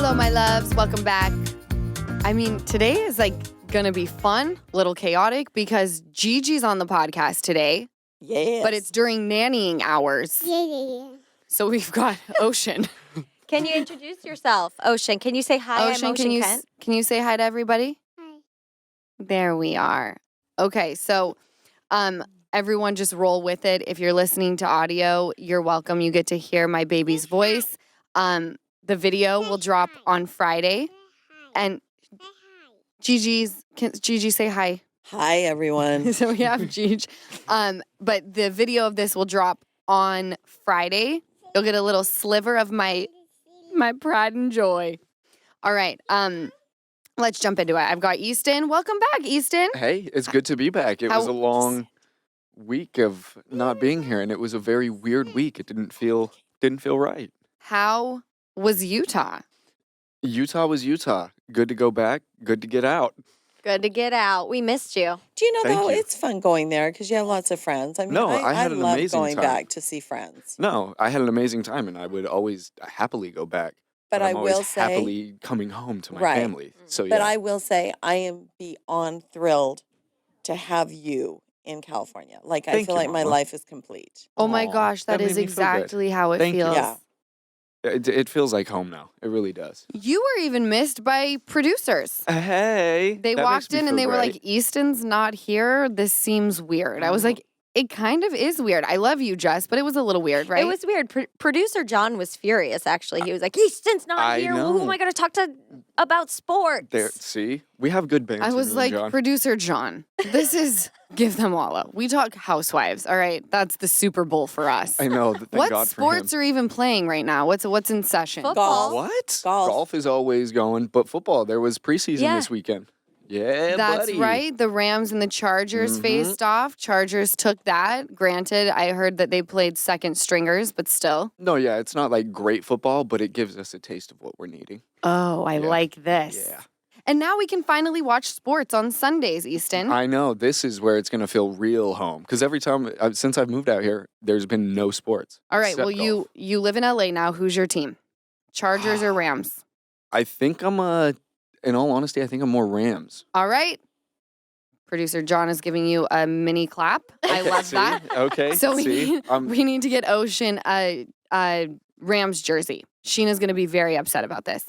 Hello, my loves. Welcome back. I mean, today is going to be fun, a little chaotic because Gigi's on the podcast today. Yes. But it's during nannying hours. Yeah. So we've got Ocean. Can you introduce yourself, Ocean? Can you say hi? Ocean, I'm Ocean Kent. can you say hi to everybody? Hi. There we are. Okay, so everyone just roll with it. If you're listening to audio, you're welcome. You get to hear my baby's voice. The video will drop on Friday. And Gigi, say hi. Hi, everyone. So we have Gigi. But the video of this will drop on Friday. You'll get a little sliver of my pride and joy. All right. Let's jump into it. I've got Easton. Welcome back, Easton. Hey, it's good to be back. It was a long week of not being here, and it was a very weird week. It didn't feel right. How was Utah? Utah was Utah. Good to go back. Good to get out. Good to get out. We missed you. Do you know, Thank though, you. it's fun going there because you have lots of friends. I mean, No, I had an love amazing going time. back to see friends. No, I had an amazing time, and I would always happily go back. But I I'm always will say, happily coming home to my Right. family. So yeah. but I will say, I am beyond thrilled to have you in California. Like, I Thank feel you, like my Mama. life is complete. Oh my Aw, gosh, that that is made me feel good. exactly how it Thank you. feels. Yeah. It feels like home now. It really does. You were even missed by producers. Hey. They that walked makes me in and they feel were great. like, Easton's not here. This seems weird. I was like, it kind of is weird. I love you, Jess, but it was a little weird, right? It was weird. Producer John was furious, actually. He was like, Easton's not I here. know. Who am I going to talk to about sports? There, see? We have good banter. I was me and like, John. producer John, this is give them all up. We talk Housewives. All right. That's the Super Bowl for us. I know. Thank What God sports for him. are even playing right now? What's in session? Football. What? Golf. Is always going, but football, there was preseason Yeah. this weekend. Yeah, That's buddy. right. The Rams and the Chargers Mhm. faced off. Chargers took that. Granted, I heard that they played second stringers, but still. No, yeah, it's not like great football, but it gives us a taste of what we're needing. Oh, I Yeah. like this. Yeah. And now we can finally watch sports on Sundays, Easton. I know. This is where it's going to feel real home. Because every time, since I've moved out here, there's been no sports. All right. except Well, golf. you live in LA now. Who's your team? Chargers or Rams? I think in all honesty, I think I'm more Rams. All right. Producer John is giving you a mini clap. I love See? that. Okay. So see? we need to get Ocean a Rams jersey. Sheena's going to be very upset about this.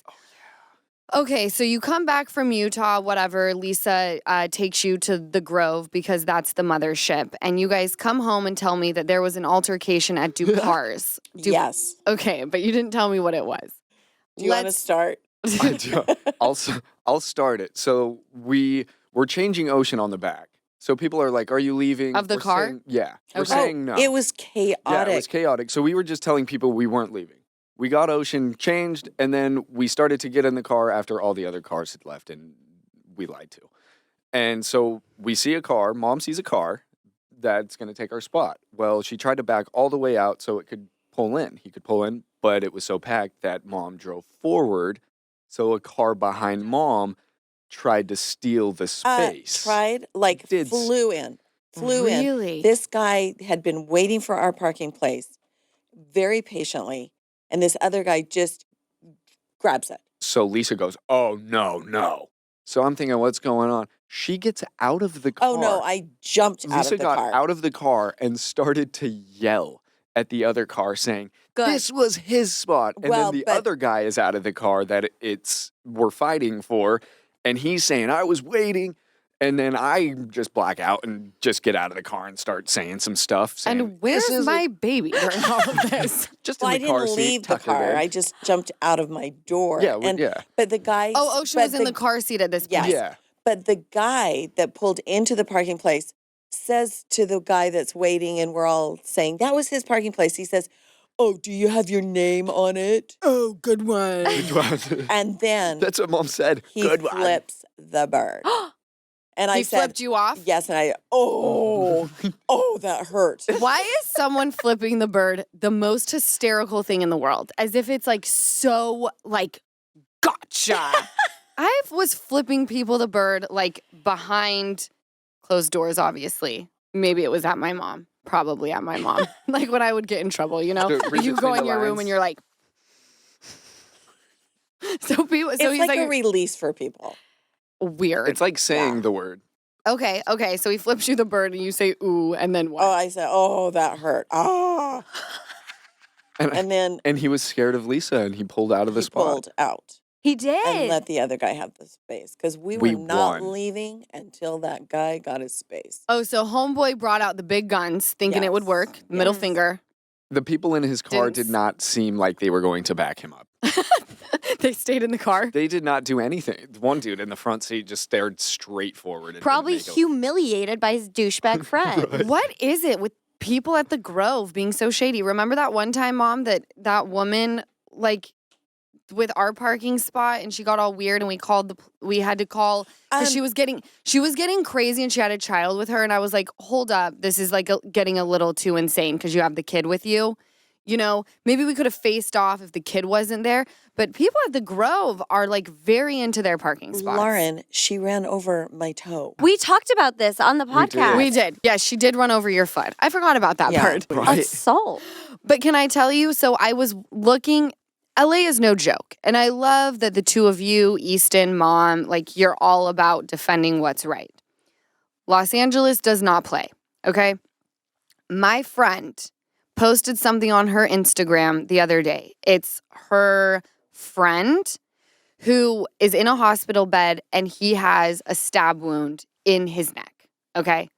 Okay, so you come back from Utah, whatever. Lisa takes you to the Grove because that's the mothership. And you guys come home and tell me that there was an altercation at Dupar's. Yes. Okay, but you didn't tell me what it was. Do you want to start? I do. I'll start it. So we're changing Ocean on the back. So people are like, "Are you leaving?" Of the We're car? saying- yeah, we're Okay. saying no. It was chaotic. Yeah, it was chaotic. So we were just telling people we weren't leaving. We got Ocean changed, and then we started to get in the car after all the other cars had left, and we lied to. And so we see a car. Mom sees a car that's going to take our spot. Well, she tried to back all the way out so it could pull in. He could pull in, but it was so packed that Mom drove forward. So a car behind Mom tried to steal the space. Flew in. Really? This guy had been waiting for our parking place very patiently, and this other guy just grabs it. So Lisa goes, "Oh, no." So I'm thinking, what's going on? She gets out of the car. Oh, no, I jumped out Lisa of the got car. out of the car and started to yell at the other car saying, Good. "This was his spot." And Well, then the but- other guy is out of the car that we're fighting for, and he's saying, "I was waiting." And then I just black out and just get out of the car and start saying some stuff. Saying, And where's "This is my baby during all of this? just Well, in I the car didn't seat, leave the tucked her car. in." I just jumped out of my door. Yeah, and, But the guy... Oh, Ocean was in the car seat at this point. Yes. Yeah. But the guy that pulled into the parking place says to the guy that's waiting, and we're all saying, that was his parking place. He says, "Oh, do you have your name on it?" Oh, good one. And then That's what Mom said. he Good one. flips the bird. And I He said, flipped you off? yes. And that hurt. Why is someone flipping the bird the most hysterical thing in the world? As if it's so gotcha. I was flipping people the bird behind closed doors, obviously. Maybe it was at my mom. Probably at my mom. When I would get in trouble, Read You between go in the your room lines. and you're like, So people, It's so he's like like a release for people. weird. It's like saying the word. Okay. So he flips you the bird and you say ooh, and then what? Oh, I said, oh, that hurt. Ah. And then And he was scared of Lisa, and he pulled out of the he spot. pulled out He and did. let the other guy have the space because we We were not won. leaving until that guy got his space. Oh, so homeboy brought out the big guns, thinking it would Yes. work. Middle Yes. finger. The people in his car Didn't did s- not seem like they were going to back him up. They stayed in the car. They did not do anything. One dude in the front seat just stared straight forward. And Probably didn't make humiliated by his douchebag friend. Right. What is it with people at the Grove being so shady? Remember that one time, Mom, that woman like with our parking spot and she got all weird and we had to call because she was getting crazy and she had a child with her and I was like, hold up, this is like getting a little too insane because you have the kid with you. You know, maybe we could have faced off if the kid wasn't there. But people at the Grove are like very into their parking spots. Lauren, she ran over my toe. We talked about this on the We did. podcast. We did. Yes, she did run over your foot. I forgot about that Yeah. part. Right. Assault. But can I tell you? So I was looking. LA is no joke. And I love that the two of you, Easton, Mom, like you're all about defending what's right. Los Angeles does not play. Okay. My friend posted something on her Instagram the other day. It's her friend who is in a hospital bed and he has a stab wound in his neck. Okay.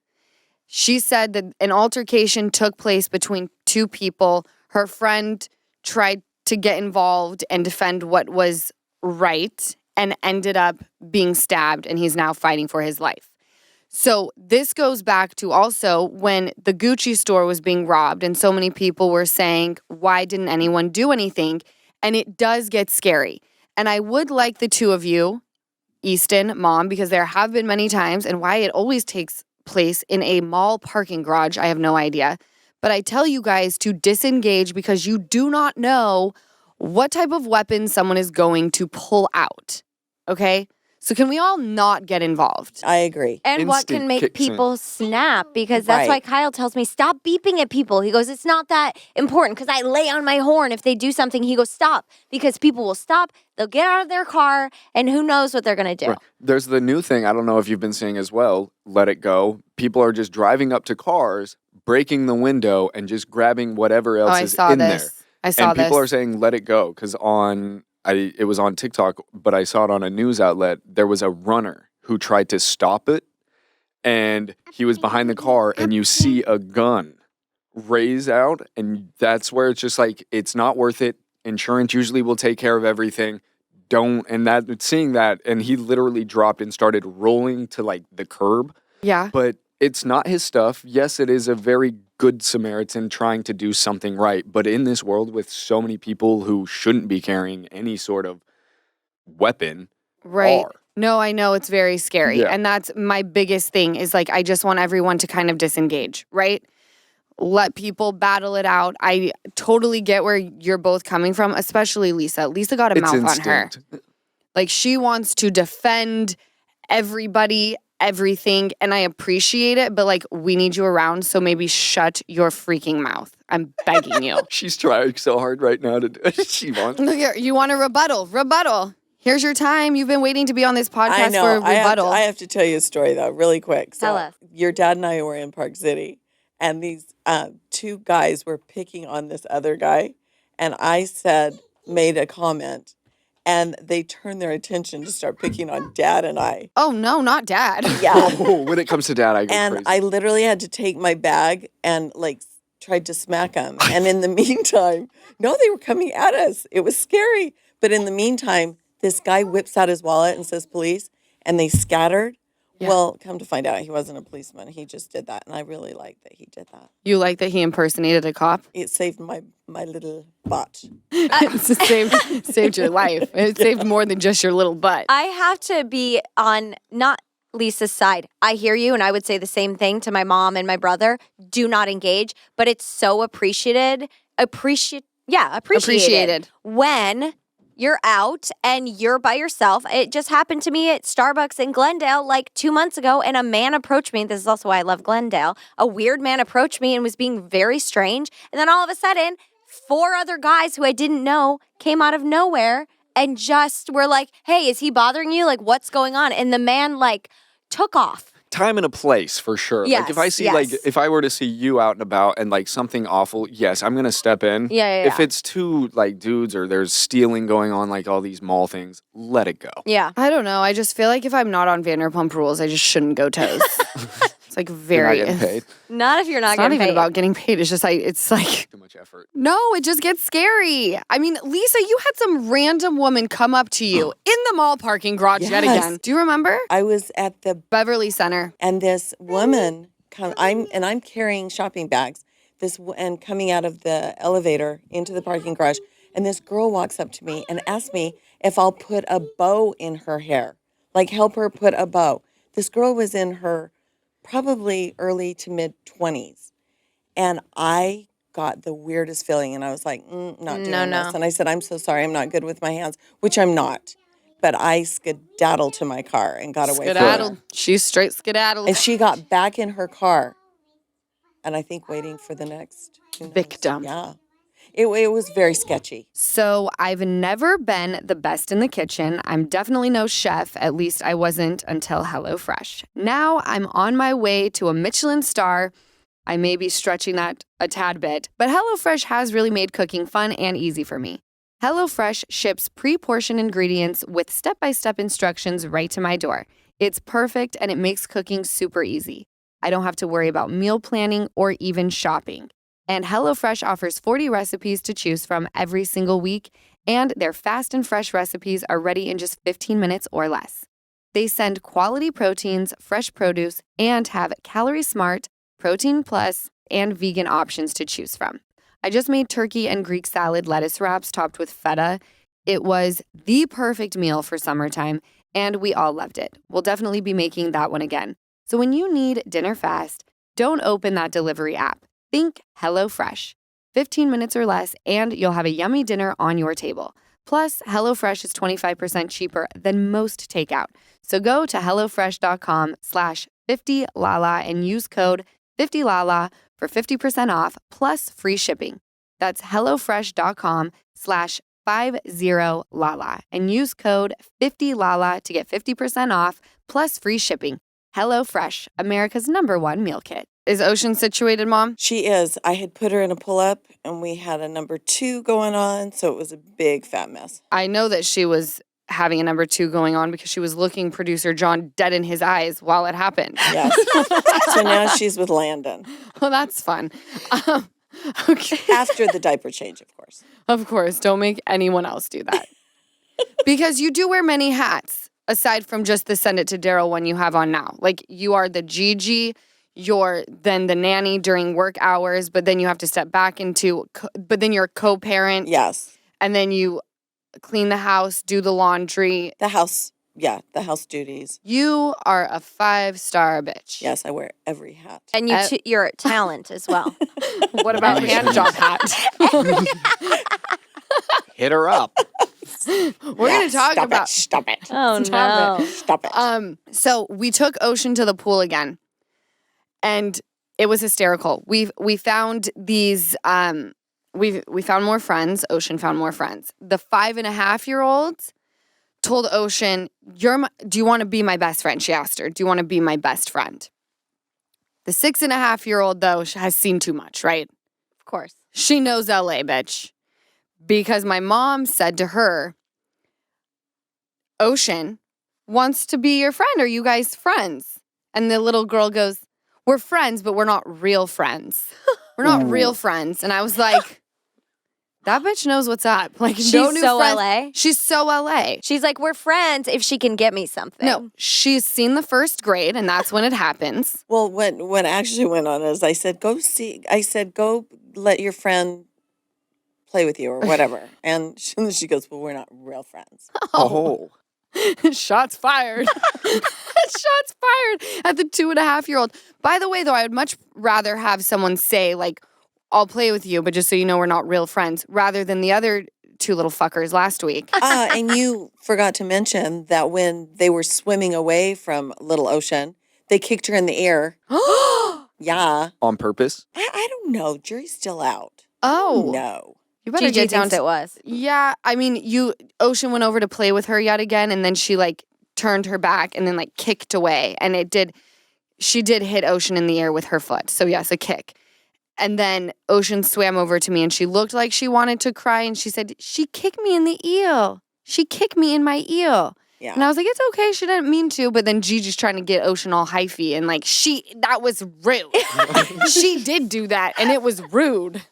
She said that an altercation took place between two people. Her friend tried to get involved and defend what was right and ended up being stabbed, and he's now fighting for his life. So this goes back to also when the Gucci store was being robbed and so many people were saying, why didn't anyone do anything? And it does get scary. And I would like the two of you, Easton, Mom, because there have been many times, and why it always takes place in a mall parking garage, I have no idea. But I tell you guys to disengage because you do not know what type of weapon someone is going to pull out. Okay? So can we all not get involved? I agree. And what Instinct can make kicks in. people snap? Because that's why Right. Kyle tells me, stop beeping at people. He goes, it's not that important because I lay on my horn if they do something. He goes, stop. Because people will stop. They'll get out of their car and who knows what they're going to do. Right. There's the new thing, I don't know if you've been seeing as well, let it go. People are just driving up to cars, breaking the window, and just grabbing whatever else I is saw in this. there. I saw And people this. are saying let it go because it was on TikTok, but I saw it on a news outlet. There was a runner who tried to stop it, and he was behind the car, and you see a gun raise out, and that's where it's just like it's not worth it. Insurance usually will take care of everything. Seeing that, and he literally dropped and started rolling to like the curb. Yeah. But it's not his stuff. Yes, it is a very good Samaritan trying to do something right. But in this world with so many people who shouldn't be carrying any sort of weapon Right. are. No, I know it's very scary. Yeah. And that's my biggest thing is like, I just want everyone to kind of disengage, right? Let people battle it out. I totally get where you're both coming from, especially Lisa. Lisa got a It's mouth on her. instinct. Like she wants to defend everybody, everything, and I appreciate it, but like we need you around, so maybe shut your freaking mouth. I'm begging you. She's trying so hard right now to do it. She wants. Look here, you want a rebuttal. Rebuttal. Here's your time. You've been waiting to be on this I podcast know. for a rebuttal. I have to tell you a story, though, really quick. So Tell us. your dad and I were in Park City, and these two guys were picking on this other guy. And I made a comment, and they turned their attention to start picking on Dad and I. Oh no, not Dad. Yeah. Oh, when it comes to dad, I go And crazy. I literally had to take my bag and like tried to smack them. And in the meantime, no, they were coming at us. It was scary. But in the meantime, this guy whips out his wallet and says police, and they scattered. Yeah. Well, come to find out, he wasn't a policeman. He just did that. And I really like that he did that. You like that he impersonated a cop? It saved my little butt. It saved your life. It saved more than just your little butt. I have to be on not Lisa's side. I hear you, and I would say the same thing to my mom and my brother. Do not engage, but it's so appreciated when you're out and you're by yourself. It just happened to me at Starbucks in Glendale like 2 months ago, and a man approached me. This is also why I love Glendale. A weird man approached me and was being very strange. And then all of a sudden, 4 other guys who I didn't know came out of nowhere and just were like, hey, is he bothering you? Like, what's going on? And the man like took off. Time and a place for sure. Like if I Yes, see yes. if I were to see you out and about and like something awful, yes, I'm gonna step in. Yeah. If it's two like dudes or there's stealing going on, like all these mall things, let it go. Yeah. I don't know. I just feel like if I'm not on Vanderpump Rules, I just shouldn't go toes. It's like You're very. not getting paid. Not if you're not It's not getting even paid. about getting paid. It's just it's like. Too much effort. No, it just gets scary. I mean, Lisa, you had some random woman come up to you in the mall parking garage yet Yes. again. Do you remember? I was at the Beverly Center. and this woman I'm carrying shopping bags. And coming out of the elevator into the parking garage, and this girl walks up to me and asks me if I'll put a bow in her hair, like help her put a bow. This girl was in her probably early to mid 20s, and I got the weirdest feeling, and I was like, not doing this. And I said, I'm so sorry, I'm not good with my hands, which I'm not. But I skedaddled to my car and got away from Skedaddled. her. She's straight skedaddled. And she got back in her car, and I think waiting for the next Victim. Yeah. It was very sketchy. So I've never been the best in the kitchen. I'm definitely no chef. At least I wasn't until HelloFresh. Now I'm on my way to a Michelin star. I may be stretching that a tad bit, but HelloFresh has really made cooking fun and easy for me. HelloFresh ships pre-portioned ingredients with step-by-step instructions right to my door. It's perfect and it makes cooking super easy. I don't have to worry about meal planning or even shopping. And HelloFresh offers 40 recipes to choose from every single week, and their fast and fresh recipes are ready in just 15 minutes or less. They send quality proteins, fresh produce, and have Calorie Smart, Protein Plus, and vegan options to choose from. I just made turkey and Greek salad lettuce wraps topped with feta. It was the perfect meal for summertime, and we all loved it. We'll definitely be making that one again. So when you need dinner fast, don't open that delivery app. Think HelloFresh. 15 minutes or less, and you'll have a yummy dinner on your table. Plus, HelloFresh is 25% cheaper than most takeout. So go to HelloFresh.com/50Lala and use code 50Lala for 50% off plus free shipping. That's HelloFresh.com/50Lala and use code 50Lala to get 50% off plus free shipping. HelloFresh, America's #1 meal kit. Is Ocean situated, Mom? She is. I had put her in a pull-up, and we had a number 2 going on, so it was a big fat mess. I know that she was having a number 2 going on because she was looking producer John dead in his eyes while it happened. Yes. So now she's with Landon. Well, that's fun. Okay. After the diaper change, of course. Of course, don't make anyone else do that. Because you do wear many hats, aside from just the send it to Daryl one you have on now. Like, you are the Gigi, you're then the nanny during work hours, but then you have to step back into, but then you're a co-parent. Yes. And then you clean the house, do the laundry. The house duties. You are a 5-star bitch. Yes, I wear every hat. And you're a talent as well. What about hand job hat? Hit her up. We're going to talk about. Stop it. Oh, Stop no. it. Stop it. So we took Ocean to the pool again, and it was hysterical. We found these. We found more friends. Ocean found more friends. The 5.5-year-old told Ocean, do you want to be my best friend? She asked her, do you want to be my best friend? The 6.5-year-old, though, has seen too much, right? Of course. She knows LA, bitch. Because my mom said to her, Ocean wants to be your friend. Are you guys friends? And the little girl goes, we're friends, but we're not real friends. We're not real friends. And I was like, that bitch knows what's up. Like, She's no new so friends. LA. She's so LA. She's like, we're friends if she can get me something. No, she's seen the first grade, and that's when it happens. Well, what actually went on is I said, go let your friend play with you or whatever. And she goes, well, we're not real friends. Oh. Shots fired. Shots fired at the 2.5-year-old. By the way, though, I would much rather have someone say, like, I'll play with you, but just so you know, we're not real friends, rather than the other 2 little fuckers last week. And you forgot to mention that when they were swimming away from Little Ocean, they kicked her in the ear. Yeah. On purpose? I don't know. Jury's still out. Oh. No. You better Gigi get down thinks to it was. Yeah, I mean, Ocean went over to play with her yet again, and then she like turned her back and then like kicked away, and she did hit Ocean in the air with her foot. So yes, a kick. And then Ocean swam over to me, and she looked like she wanted to cry, and she said, "She kicked me in the eel. She kicked me in my eel." Yeah. And I was like, "It's okay. She didn't mean to." But then Gigi's trying to get Ocean all hyphy, and like that was rude. She did do that, and it was rude.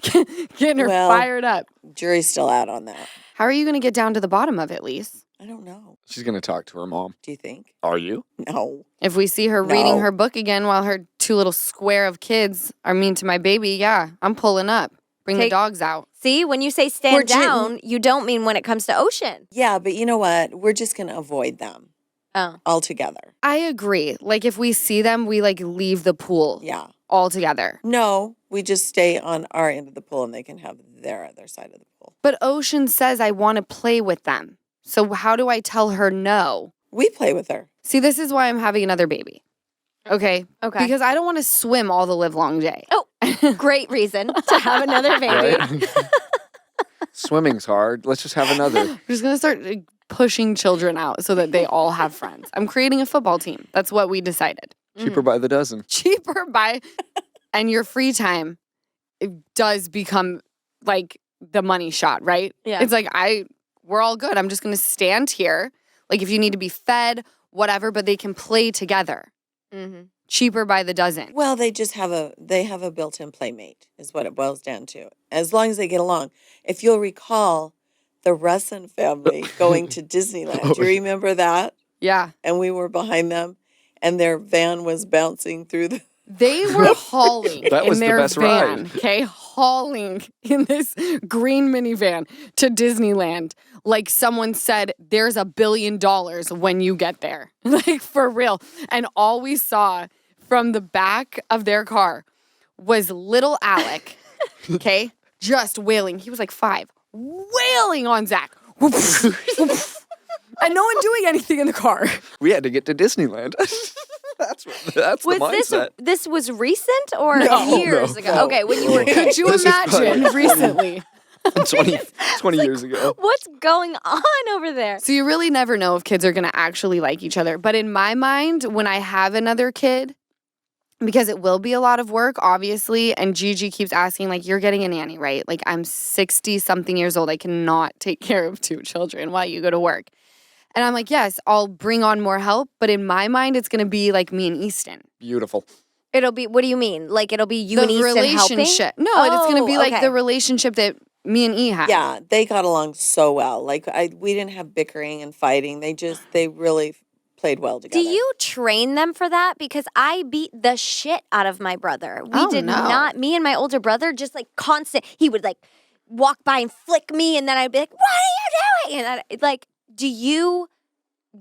Getting her fired up. Jury's still out on that. How are you going to get down to the bottom of it, Lise? I don't know. She's going to talk to her mom. Do you think? Are you? No. If we see her reading her book again while her two little square of kids are mean to my baby, yeah, I'm pulling up. Bring the dogs out. See, when you say stand down, you don't mean when it comes to Ocean. Yeah, but you know what? We're just going to avoid them altogether. I agree. Like, if we see them, we, like, leave the pool altogether. No, we just stay on our end of the pool and they can have their other side of the pool. But Ocean says, I want to play with them. So how do I tell her no? We play with her. See, this is why I'm having another baby. Okay? Okay. Because I don't want to swim all the livelong day. Oh, great reason to have another baby. Right? Swimming's hard. Let's just have another. I'm just going to start pushing children out so that they all have friends. I'm creating a football team. That's what we decided. Cheaper by the dozen. Cheaper by, and your free time, it does become like the money shot, right? Yeah. It's like, we're all good. I'm just going to stand here. Like if you need to be fed, whatever, but they can play together. Mm-hmm. Cheaper by the dozen. Well, they just have a built-in playmate is what it boils down to. As long as they get along. If you'll recall, the Russin family going to Disneyland. Do you remember that? Yeah. And we were behind them and their van was bouncing through the... They were hauling That was in the their best van, ride. okay? Hauling in this green minivan to Disneyland. Like someone said, there's $1 billion when you get there. Like, for real. And all we saw from the back of their car was little Alec, okay? Just wailing. He was like 5. Wailing on Zach. And no one doing anything in the car. We had to get to Disneyland. That's the mindset. This was recent or No, years no, ago? no. Okay, when you were Could you This is imagine funny. recently? 20 years ago. What's going on over there? So you really never know if kids are going to actually like each other. But in my mind, when I have another kid, because it will be a lot of work, obviously, and Gigi keeps asking, like, you're getting a nanny, right? Like, I'm 60-something years old. I cannot take care of 2 children while you go to work. And I'm like, yes, I'll bring on more help. But in my mind, it's going to be like me and Easton. Beautiful. It'll be, what do you mean? Like it'll be you and Easton relationship. helping? No, it's going to be like okay. the relationship that me and E had. Yeah, they got along so well. Like we didn't have bickering and fighting. They really played well together. Do you train them for that? Because I beat the shit out of my brother. We Oh, did no. not. Me and my older brother, just like constant. He would like walk by and flick me, and then I'd be like, "What are you doing?" And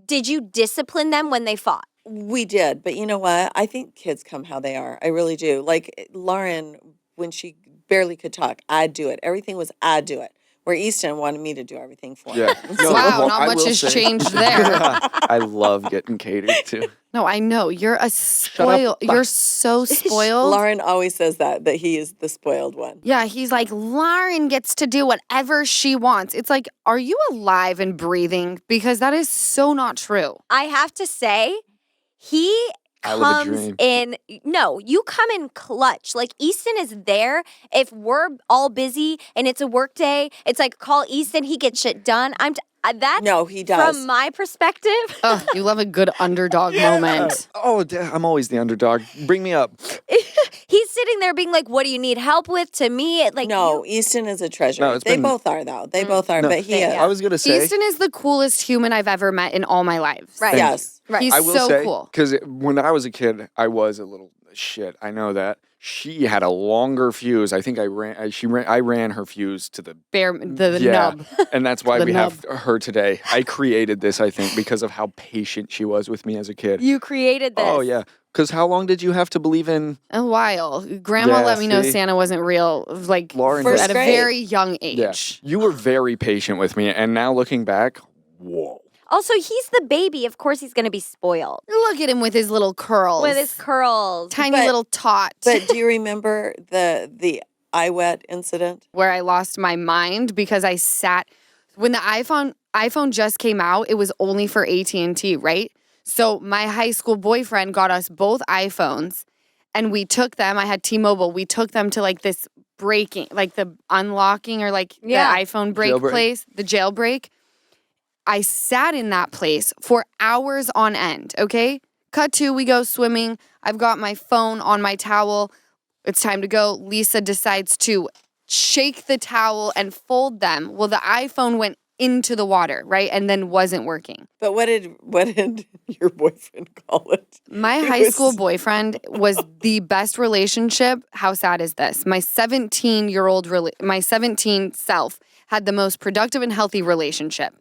did you discipline them when they fought? We did, but you know what? I think kids come how they are. I really do. Like Lauren, when she barely could talk, I'd do it. Everything was I'd do it. Where Easton wanted me to do everything for him. Yeah. No, Wow, well, not I much will has say- changed there. I love getting catered to. No, I know. You're a spoiled. You're so spoiled. Lauren always says that he is the spoiled one. Yeah, he's like, Lauren gets to do whatever she wants. It's like, are you alive and breathing? Because that is so not true. I have to say, he I live a comes dream. in. No, you come in clutch. Like Easton is there. If we're all busy and it's a work day, it's like call Easton. He gets shit done. That's No, he does. from my perspective. Oh, you love a good underdog moment. Oh, I'm always the underdog. Bring me up. He's sitting there being like, "What do you need help with?" To me, like No, Easton is a treasure. No, it's they been- both are though. They both are. No, But he is. I was gonna say. Easton is the coolest human I've ever met in all my life. Right. Yes. Right. He's I will so say, cool. because when I was a kid, I was a little shit. I know that. She had a longer fuse. I think I ran her fuse to the The yeah, nub. and that's why The we have her today. I created this, I think, because of how patient she was with me as a kid. You created this. Oh yeah, because how long did you have to believe in? A while. Grandma Yeah, let me know see? Santa wasn't real, like, Lauren First at a grade. very young age. Yeah, you were very patient with me, and now looking back, whoa. Also, he's the baby. Of course, he's going to be spoiled Look at him with his little curls. with his curls. tiny But- little tot. But do you remember the eye wet incident? where I lost my mind because I sat when the iPhone just came out. It was only for AT&T, right? So my high school boyfriend got us both iPhones, and we took them. I had T-Mobile. We took them to like this breaking, like the unlocking or like the iPhone break Jailbreak. place, the jailbreak. I sat in that place for hours on end, okay? Cut to, we go swimming. I've got my phone on my towel. It's time to go. Lisa decides to shake the towel and fold them. Well, the iPhone went into the water, right? And then wasn't working. But what did your boyfriend call it? My high school boyfriend was the best relationship. How sad is this? My 17 self had the most productive and healthy relationship.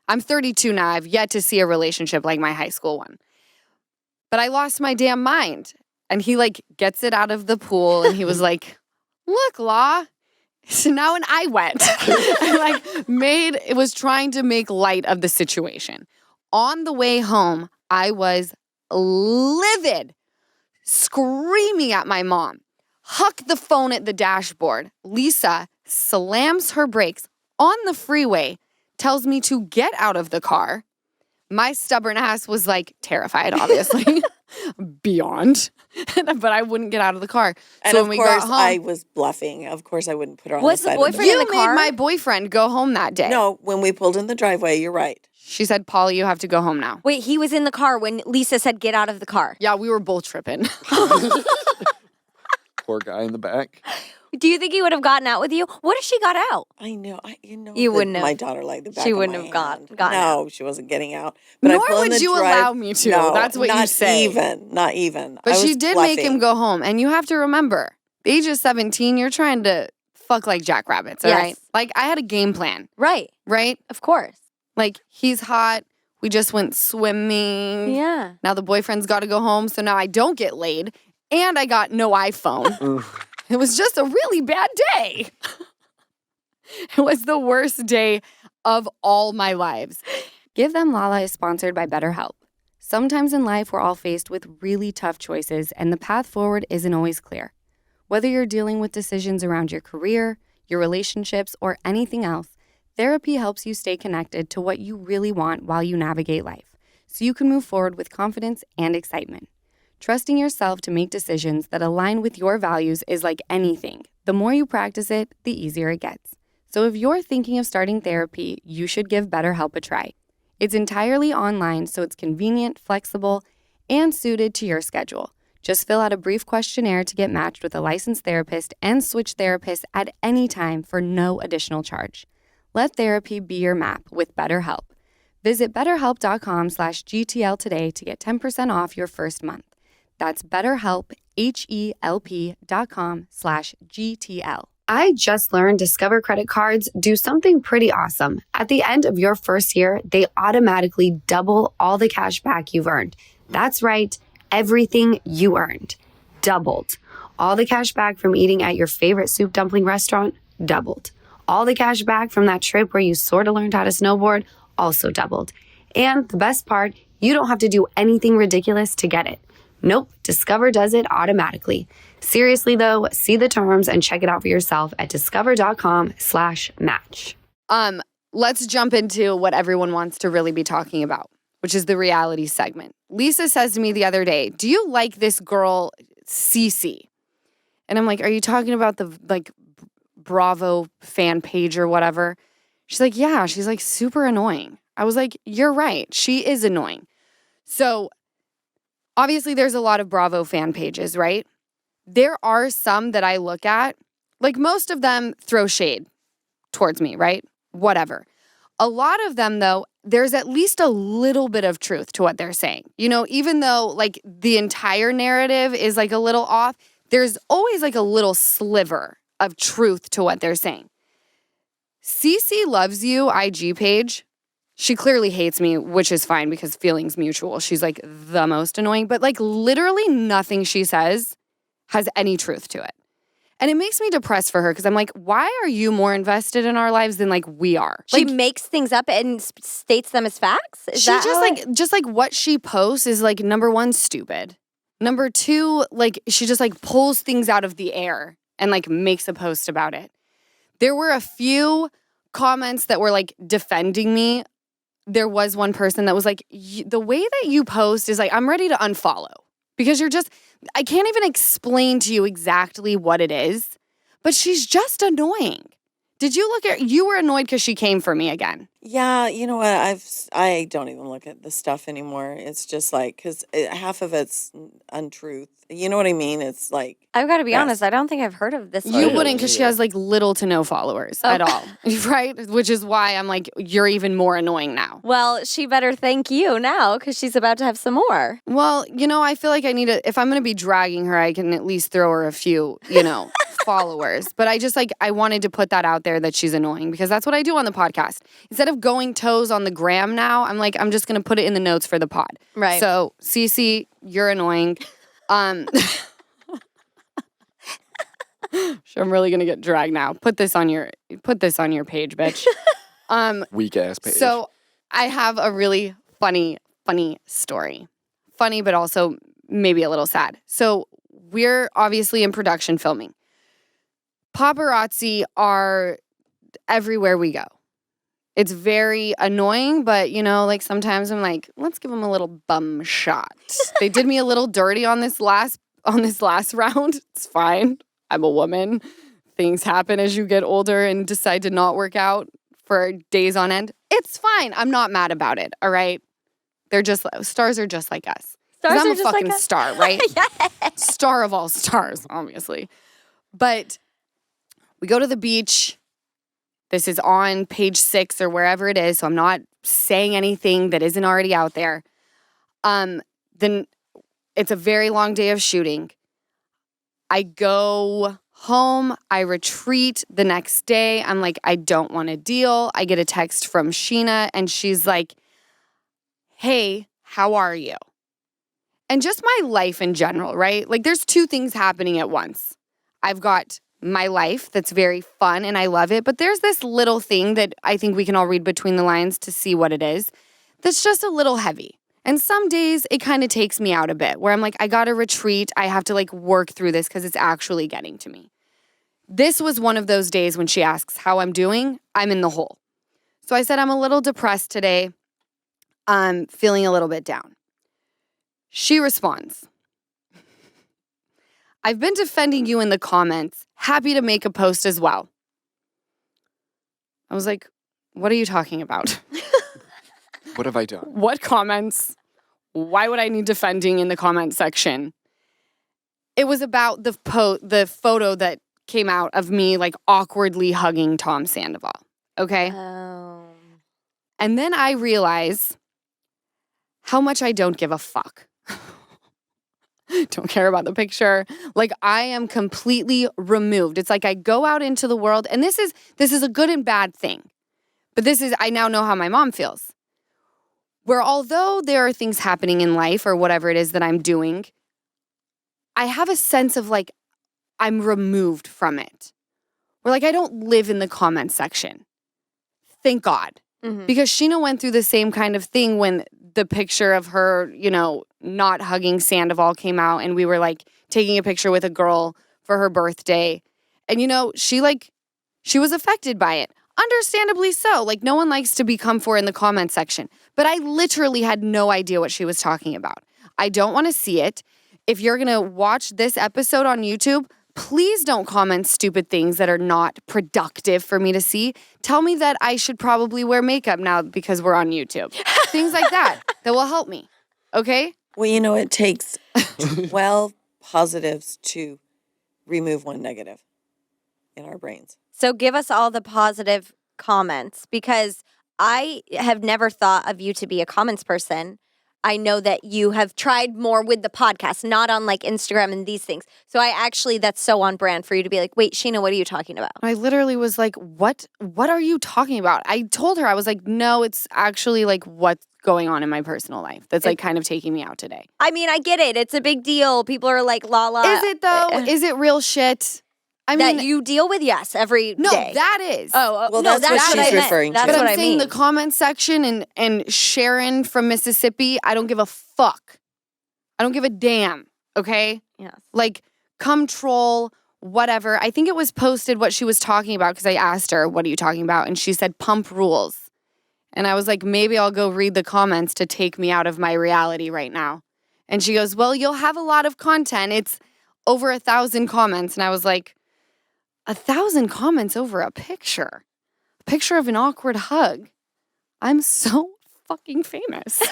I'm 32 now. I've yet to see a relationship like my high school one. But I lost my damn mind. And he like gets it out of the pool and he was like, look, La. So now an eye wet. Was trying to make light of the situation. On the way home, I was livid, screaming at my mom. Huck the phone at the dashboard. Lisa slams her brakes on the freeway, tells me to get out of the car. My stubborn ass was like terrified, obviously, beyond, but I wouldn't get out of the car. And so of when course, we got home, I was bluffing. Of course, I wouldn't put her on Was the the side of boyfriend you in the made car? my boyfriend go home that day. No, when we pulled in the driveway, you're right. She said, Paula, you have to go home now. Wait, he was in the car when Lisa said, get out of the car. Yeah, we were both tripping. Poor guy in the back. Do you think he would have gotten out with you? What if she got out? I know. You that wouldn't have. My daughter like the back She of wouldn't my have gotten hand. out. No, she wasn't getting out. But Nor I pull in would the you allow me to. No, That's what you not say. Not even. But I she was did make him bluffing. go home. And you have to remember, the age of 17, you're trying to fuck like jackrabbits, all Yes. right? Like, I had a game plan, Right. right? Of course. Like, he's hot. We just went swimming. Yeah. Now the boyfriend's got to go home, so now I don't get laid. And I got no iPhone. It was just a really bad day. It was the worst day of all my lives. Give Them Lala is sponsored by BetterHelp. Sometimes in life, we're all faced with really tough choices, and the path forward isn't always clear. Whether you're dealing with decisions around your career, your relationships, or anything else, therapy helps you stay connected to what you really want while you navigate life, so you can move forward with confidence and excitement. Trusting yourself to make decisions that align with your values is like anything. The more you practice it, the easier it gets. So if you're thinking of starting therapy, you should give BetterHelp a try. It's entirely online, so it's convenient, flexible, and suited to your schedule. Just fill out a brief questionnaire to get matched with a licensed therapist and switch therapists at any time for no additional charge. Let therapy be your map with BetterHelp. Visit BetterHelp.com/GTL today to get 10% off your first month. That's BetterHelp, HELP.com/GTL. I just learned Discover credit cards do something pretty awesome. At the end of your first year, they automatically double all the cash back you've earned. That's right, everything you earned. Doubled. All the cash back from eating at your favorite soup dumpling restaurant? Doubled. All the cash back from that trip where you sort of learned how to snowboard? Also doubled. And the best part, you don't have to do anything ridiculous to get it. Nope, Discover does it automatically. Seriously though, see the terms and check it out for yourself at discover.com/match. Let's jump into what everyone wants to really be talking about, which is the reality segment. Lisa says to me the other day, do you like this girl, Cece? And I'm like, are you talking about the Bravo fan page or whatever? She's like, yeah, she's like super annoying. I was like, you're right. She is annoying. So obviously there's a lot of Bravo fan pages, right? There are some that I look at, like most of them throw shade towards me, right? Whatever. A lot of them though, there's at least a little bit of truth to what they're saying. You know, even though like the entire narrative is like a little off, there's always like a little sliver of truth to what they're saying. Cece Loves You IG page, she clearly hates me, which is fine because feelings mutual. She's like the most annoying, but like literally nothing she says has any truth to it. And it makes me depressed for her because I'm like, why are you more invested in our lives than like we are? She Like, makes things up and states them as facts? Is she that just how like just like what she posts is like number one, stupid. Number two, like she just like pulls things out of the air and like makes a post about it. There were a few comments that were like defending me. There was one person that was like, the way that you post is like, I'm ready to unfollow because I can't even explain to you exactly what it is, but she's just annoying. Did you you were annoyed because she came for me again? Yeah, you know what? I don't even look at the stuff anymore. It's just like, because half of it's untruth. You know what I mean? It's like, I've got to be yes. honest, I don't think I've heard of this. You lady. wouldn't because she has like little to no followers at all, right? Which is why I'm like, you're even more annoying now. Well, she better thank you now because she's about to have some more. Well, I feel like if I'm going to be dragging her, I can at least throw her a few, followers. But I wanted to put that out there that she's annoying because that's what I do on the podcast. Instead of going toes on the gram now, I'm like, I'm just going to put it in the notes for the pod. Right. So, Cece, you're annoying. Sure, I'm really going to get dragged now. Put this on your page, bitch. Weak ass page. So, I have a really funny story. Funny, but also maybe a little sad. So, we're obviously in production filming. Paparazzi are everywhere we go. It's very annoying, but like sometimes I'm like, let's give them a little bum shot. They did me a little dirty on this last round. It's fine. I'm a woman. Things happen as you get older and decide to not work out for days on end. It's fine. I'm not mad about it. All right. Stars are just like us. Stars I'm are a just fucking like us. star, right? Yes. Star of all stars, obviously. But we go to the beach. This is on page 6 or wherever it is, so I'm not saying anything that isn't already out there. Then it's a very long day of shooting. I go home. I retreat the next day. I'm like, I don't want to deal. I get a text from Sheena, and she's like, hey, how are you? And just my life in general, right? Like, there's 2 things happening at once. I've got my life that's very fun and I love it, but there's this little thing that I think we can all read between the lines to see what it is that's just a little heavy. And some days it kind of takes me out a bit where I'm like, I gotta retreat. I have to like work through this because it's actually getting to me. This was one of those days when she asks how I'm doing. I'm in the hole. So I said, I'm a little depressed today. I'm feeling a little bit down. She responds, I've been defending you in the comments. Happy to make a post as well. I was like, what are you talking about? What have I done? What comments? Why would I need defending in the comment section? It was about the photo that came out of me like awkwardly hugging Tom Sandoval. Okay? Oh. And then I realize how much I don't give a fuck. Don't care about the picture. Like, I am completely removed. It's like I go out into the world, and this is a good and bad thing. But I now know how my mom feels. Where although there are things happening in life or whatever it is that I'm doing, I have a sense of like, I'm removed from it. Where like, I don't live in the comment section. Thank God. Mm-hmm. Because Sheena went through the same kind of thing when the picture of her, not hugging Sandoval came out and we were like taking a picture with a girl for her birthday. And she was affected by it. Understandably so. Like, no one likes to be come for in the comment section. But I literally had no idea what she was talking about. I don't want to see it. If you're going to watch this episode on YouTube, please don't comment stupid things that are not productive for me to see. Tell me that I should probably wear makeup now because we're on YouTube. Things like that will help me. Okay? Well, it takes 12 positives to remove 1 negative in our brains. So give us all the positive comments because I have never thought of you to be a comments person. I know that you have tried more with the podcast, not on like Instagram and these things. So that's so on brand for you to be like, wait, Sheena, what are you talking about? I literally was like, what are you talking about? I told her, I was like, no, it's actually like what's going on in my personal life that's like kind of taking me out today. I mean, I get it. It's a big deal. People are like, Lala. Is it though? Is it real shit? I mean, that you deal with, yes, every no, day. that is. Oh, well, no, that's what I she's meant. referring to. That's but what I'm I saying mean. the comment section and Sharon from Mississippi, I don't give a fuck. I don't give a damn, okay? Yes. Like, come troll whatever. I think it was posted what she was talking about because I asked her, what are you talking about? And she said, pump rules. And I was like, maybe I'll go read the comments to take me out of my reality right now. And she goes, well, you'll have a lot of content. It's over 1,000 comments. And I was like, 1,000 comments over a picture of an awkward hug. I'm so fucking famous.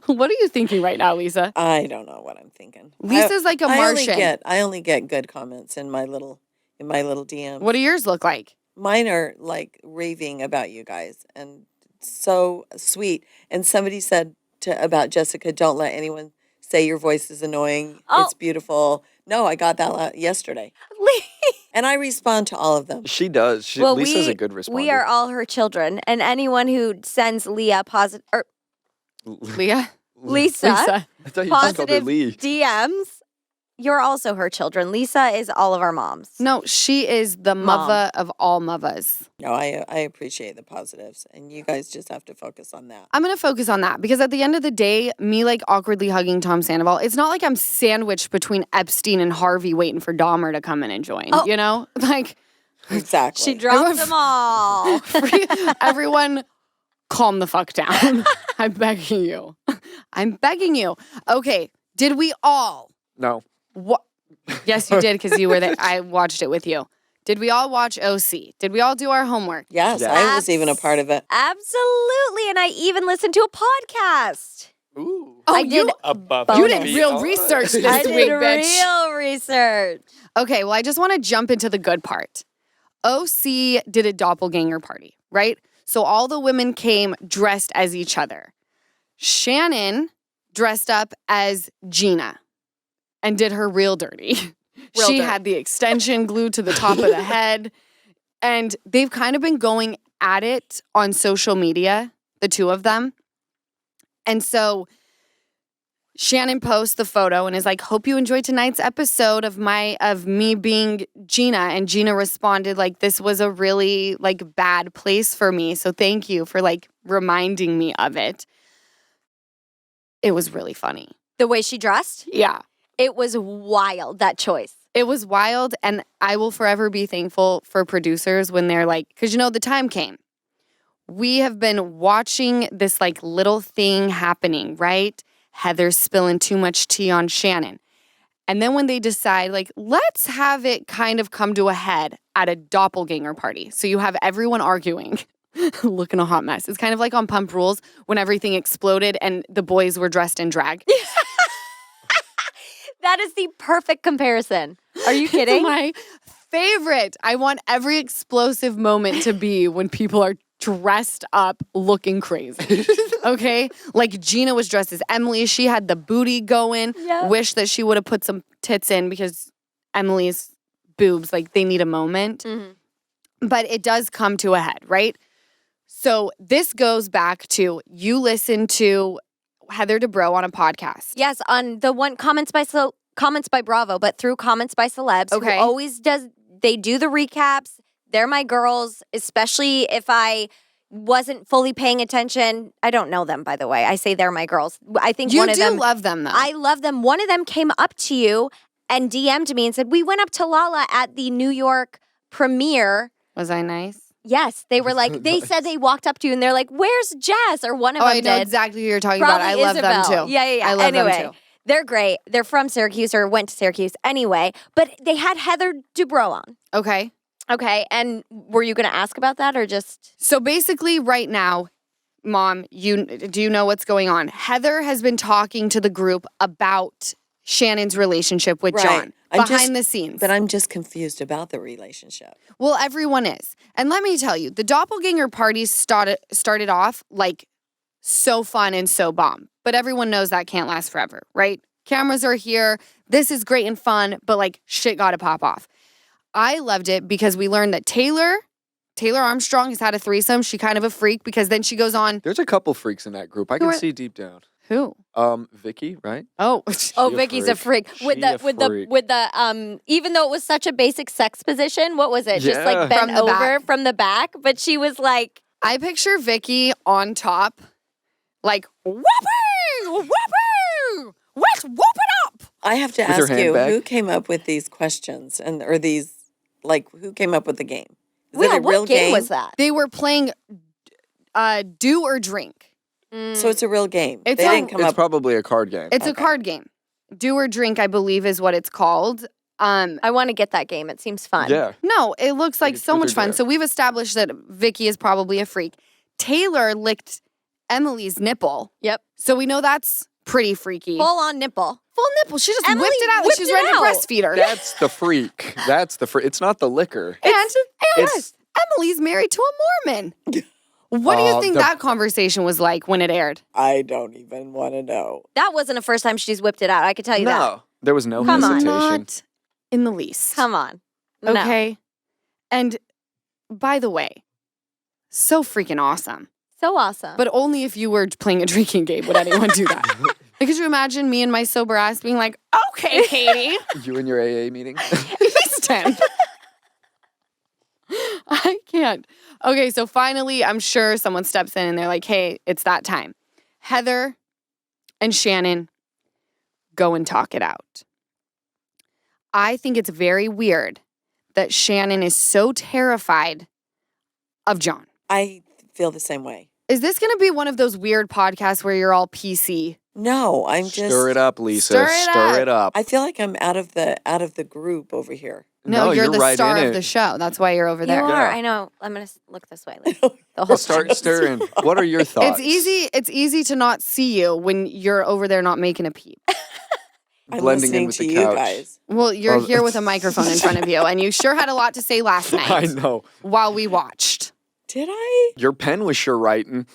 What are you thinking right now, Lisa? I don't know what I'm thinking. Lisa's like a Martian. I only get good comments in my little DMs. What do yours look like? Mine are like raving about you guys and so sweet. And somebody said about Jessica, don't let anyone say your voice is annoying. Oh. It's beautiful. No, I got that yesterday. And I respond to all of them. She does. Well, Lisa's a good responder. We are all her children, and anyone who sends Leah positive or Leah? Lisa, Lisa. I thought you just called her positive Lee. DMs, you're also her children. Lisa is all of our moms. No, she is the Mom. mother of all mothers. No, I appreciate the positives. And you guys just have to focus on that. I'm going to focus on that because at the end of the day, me like awkwardly hugging Tom Sandoval, it's not like I'm sandwiched between Epstein and Harvey waiting for Dahmer to come in and join, you know? Like, Exactly. She dropped them all. everyone calm the fuck down. I'm begging you. I'm begging you. Okay, did we all? No. What? Yes, you did because you were there. I watched it with you. Did we all watch OC? Did we all do our homework? Yes, Yeah. I was even a part of it. Absolutely. And I even listened to a podcast. Ooh. Oh, I did Above you bonus. did real research this I week, did bitch. real research. Okay, well, I just want to jump into the good part. OC did a doppelganger party, right? So all the women came dressed as each other. Shannon dressed up as Gina and did her real dirty. She had the extension glued to the top of the head. And they've kind of been going at it on social media, the two of them. And so Shannon posts the photo and is like, hope you enjoyed tonight's episode of me being Gina. And Gina responded like, this was a really like bad place for me. So thank you for like reminding me of it. It was really funny. The way she dressed, Yeah. it was wild, that choice. It was wild. And I will forever be thankful for producers when they're like, because you know, the time came. We have been watching this like little thing happening, right? Heather's spilling too much tea on Shannon. And then when they decide, like, let's have it kind of come to a head at a doppelganger party. So you have everyone arguing, looking a hot mess. It's kind of like on Pump Rules when everything exploded and the boys were dressed in drag. That is the perfect comparison. Are you kidding? My favorite. I want every explosive moment to be when people are dressed up looking crazy. Okay? Like Gina was dressed as Emily. She had the booty going. Yeah. Wish that she would have put some tits in because Emily's boobs, like they need a moment. Mm-hmm. But it does come to a head, right? So this goes back to you listen to Heather Dubrow on a podcast. Yes, on the one comments by Bravo, but through comments by celebs. Okay. Who always does. They do the recaps. They're my girls, especially if I wasn't fully paying attention. I don't know them, by the way. I say they're my girls. I think You one of do them. love them, though. I love them. One of them came up to you and DM'd me and said, we went up to Lala at the New York premiere. Was I nice? Yes, they were like, they said they walked up to you and they're like, where's Jess? Or one of Oh, them I know did. exactly who you're talking about. I Probably love them Isabel. too. Yeah. I love anyway, them too. they're great. They're from Syracuse or went to Syracuse anyway. But they had Heather Dubrow on. Okay. Okay, and were you going to ask about that or just? So basically right now, Mom, do you know what's going on? Heather has been talking to the group about Shannon's relationship with Right. John I'm behind just- the scenes. But I'm just confused about the relationship. Well, everyone is. And let me tell you, the doppelganger parties started off like so fun and so bomb. But everyone knows that can't last forever, right? Cameras are here. This is great and fun, but like shit gotta pop off. I loved it because we learned that Taylor Armstrong has had a threesome. She kind of a freak because then she goes on. There's a couple freaks in that group. I Who can are- see deep down. Who? Vicky, right? Oh, Oh, She a Vicky's a freak. With She a the freak. even though it was such a basic sex position, what was it? Just Yeah. like bent From the over back. from the back, but she was like, I picture Vicky on top, like, whoopee, whoopee, let's whoop it up. I have to With her ask you, handbag? who came up with these questions or these, like, who came up with the game? Is Yeah, it a real what game was that? They were playing do or drink. So it's a real game. It's they a- didn't come It's up. probably a card game. It's a Okay. card game. Do or drink, I believe, is what it's called. I want to get that game. It seems fun. Yeah. No, it looks like it's so truth or much fun. dare. So we've established that Vicky is probably a freak. Taylor licked Emily's nipple. Yep. So we know that's pretty freaky. Full on nipple. Full nipple. She just Emily whipped it out like whipped she's it ready to out. breastfeed her. That's the freak. That's the freak. It's not the liquor. And It's Emily's married to a Mormon. What do you think that conversation was like when it aired? I don't even want to know. That wasn't the first time she's whipped it out. I could tell you that. no. There was no Come on. hesitation. Not in the least. Come on. No. Okay. And by the way, so freaking awesome. So awesome. But only if you were playing a drinking game would anyone do that. Like, could you imagine me and my sober ass being like, okay, Katie, You and your AA meeting? Easton. I can't. Okay, so finally, I'm sure someone steps in and they're like, hey, it's that time. Heather and Shannon go and talk it out. I think it's very weird that Shannon is so terrified of John. I feel the same way. Is this going to be one of those weird podcasts where you're all PC? No, I'm just. Stir it up, Lisa. Stir it Stir up. it up. I feel like I'm out of the group over here. No, you're the right star in of it. the show. That's why you're over you there. are. Yeah. I know. I'm going to look this way. Like, the whole Let's start time. stirring. What are your thoughts? It's easy to not see you when you're over there not making a peep. I'm Blending listening in with to the you couch. guys. Well, you're Well, here with a microphone in front of you, and you sure had a lot to say last night I know. while we watched. Did I? Your pen was sure writing.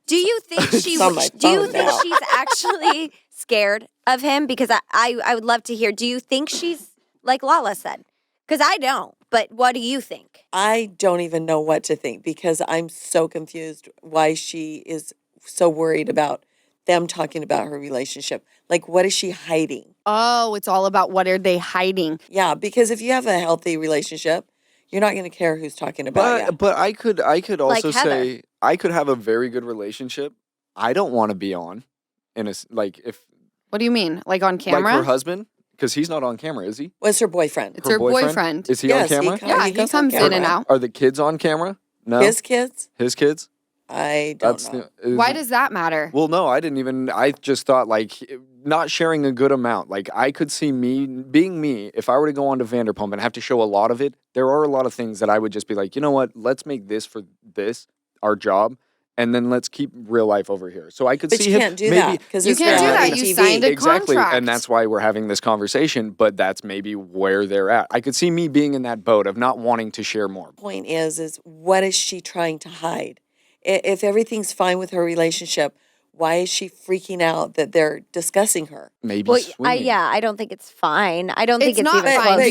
Do you think she? It's on my Do you phone think now. she's actually scared of him? Because I would love to hear. Do you think she's like Lala said? Because I don't. But what do you think? I don't even know what to think because I'm so confused why she is so worried about them talking about her relationship. Like, what is she hiding? Oh, it's all about what are they hiding? Yeah, because if you have a healthy relationship, you're not going to care who's talking about you. But I could also Heather. say I could have a very good relationship. I don't want to be on like if What do you mean? Like on like her camera? husband because he's not on camera, is he? What's her boyfriend? It's her boyfriend. Is he Yes, on camera? Yeah, he goes on comes in camera. and out. Are the kids on camera? No. His kids? His kids? I don't know. Why does that matter? Well, no, I just thought like not sharing a good amount. Like I could see me being me if I were to go on to Vanderpump and have to show a lot of it. There are a lot of things that I would just be like, you know what? Let's make this for this our job, and then let's keep real life over here. So I could But see you him can't do maybe that because You it's can't do reality that. You TV. signed a exactly, contract. and that's why we're having this conversation. But that's maybe where they're at. I could see me being in that boat of not wanting to share more. Point is what is she trying to hide? If everything's fine with her relationship, why is she freaking out that they're discussing her? Maybe Well, swinging. I don't think it's fine. I don't think It's it's not even fine close to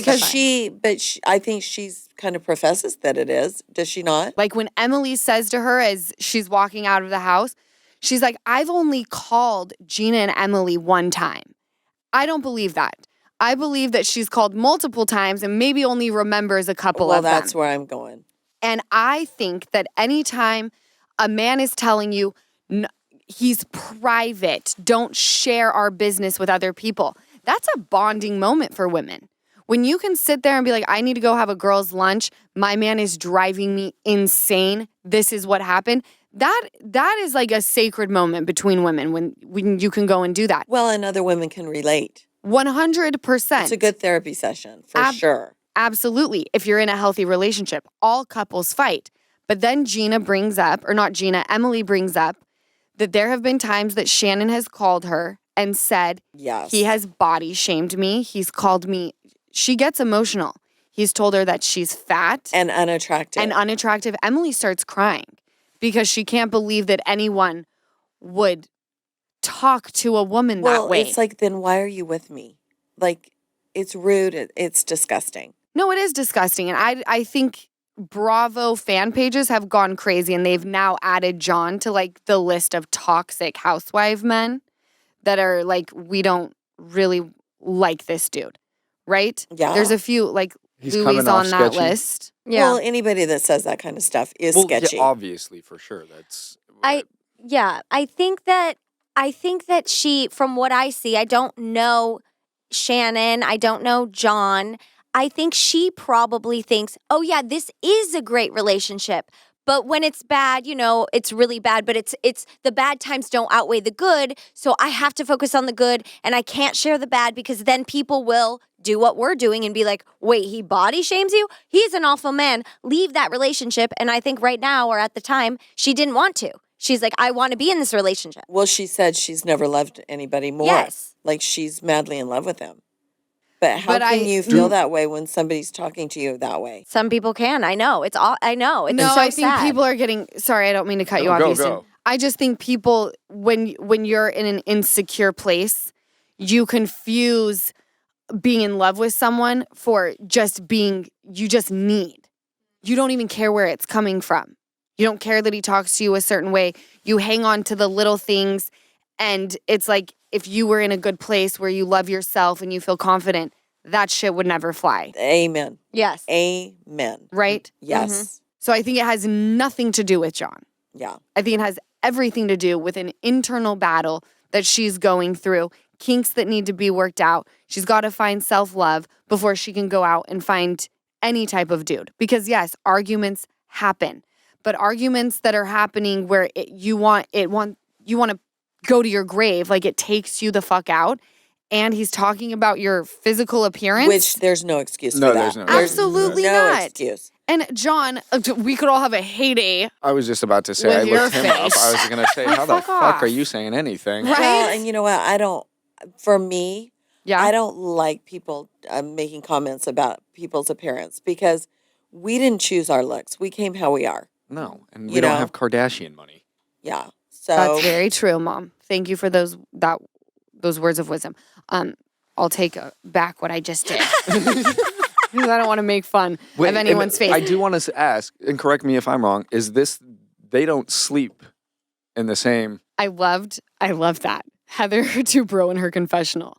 because fine. I think she's kind of professes that it is. Does she not? Like when Emily says to her as she's walking out of the house, she's like, I've only called Gina and Emily one time. I don't believe that. I believe that she's called multiple times and maybe only remembers a couple Well, of them. that's where I'm going. And I think that anytime a man is telling you he's private, don't share our business with other people, that's a bonding moment for women. When you can sit there and be like, I need to go have a girl's lunch, my man is driving me insane, this is what happened. That is like a sacred moment between women when you can go and do that. Well, and other women can relate. 100%. It's a good therapy session for sure. Absolutely. If you're in a healthy relationship, all couples fight. But then Emily brings up that there have been times that Shannon has called her and said, Yes. he has body shamed me. He's called me. She gets emotional. He's told her that she's fat and unattractive. Emily starts crying because she can't believe that anyone would talk to a woman that way. It's like, then why are you with me? Like, it's rude. It's disgusting. No, it is disgusting. And I think Bravo fan pages have gone crazy and they've now added John to like the list of toxic housewife men that are like, we don't really like this dude, right? Yeah. There's a few, like He's Louis coming off on that sketchy. list. Yeah. Well, anybody that says that kind of stuff is Well, sketchy. Yeah, obviously, for sure. That's I think that she, from what I see, I don't know. Shannon. I don't know John. I think she probably thinks, oh, yeah, this is a great relationship. But when it's bad, it's really bad, but it's the bad times don't outweigh the good. So I have to focus on the good and I can't share the bad because then people will do what we're doing and be like, wait, he body shames you? He's an awful man. Leave that relationship. And I think right now or at the time, she didn't want to. She's like, I want to be in this relationship. Well, she said she's never loved anybody more. Yes. Like she's madly in love with him. But how But can you feel that way when somebody's talking to you that way? Some people can. I know. I know. It's No, so I think sad. people are getting. Sorry, I don't mean to cut you off, Easton. Go. I just think people, when you're in an insecure place, you confuse being in love with someone for just being. You just need. You don't even care where it's coming from. You don't care that he talks to you a certain way. You hang on to the little things, and it's like if you were in a good place where you love yourself and you feel confident, that shit would never fly. Amen. Yes. Amen. Right? Yes. So I think it has nothing to do with John. Yeah. I think it has everything to do with an internal battle that she's going through, kinks that need to be worked out. She's got to find self-love before she can go out and find any type of dude. Because yes, arguments happen, but arguments that are happening where you want to go to your grave, like it takes you the fuck out. And he's talking about your physical appearance. Which there's no excuse No, for that. there's no Absolutely no not. excuse. And John, we could all have a heyday. I was just about to say, With I your looked him up. face. I was going to say, how the Fuck fuck off. are you saying anything? Right? Well, and you know what? For me, Yeah. I don't like people making comments about people's appearance because we didn't choose our looks. We came how we are. No, and we You don't know? have Kardashian money. Yeah. So That's very true, Mom. Thank you for those words of wisdom. I'll take back what I just did. Because I don't want to make fun of and anyone's face. I do want to ask, and correct me if I'm wrong, is this, they don't sleep in the same... I loved that. Heather Dubrow in her confessional.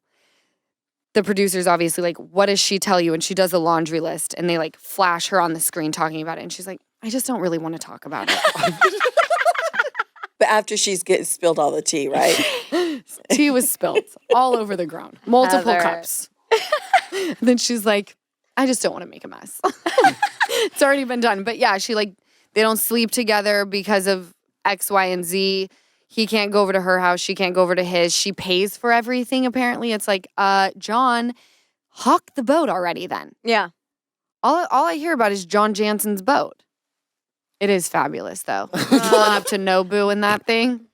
The producer's obviously like, what does she tell you? And she does a laundry list and they like flash her on the screen talking about it. And she's like, I just don't really want to talk about it. but after she's spilled all the tea, right? Tea was spilled all over the ground. Multiple Heather. cups. And then she's like, I just don't want to make a mess. It's already been done. But yeah, they don't sleep together because of X, Y, and Z. He can't go over to her house. She can't go over to his. She pays for everything, apparently. It's like, John, hawk the boat already then. Yeah. All I hear about is John Jansen's boat. It is fabulous, though. Pulling up to Nobu in that thing.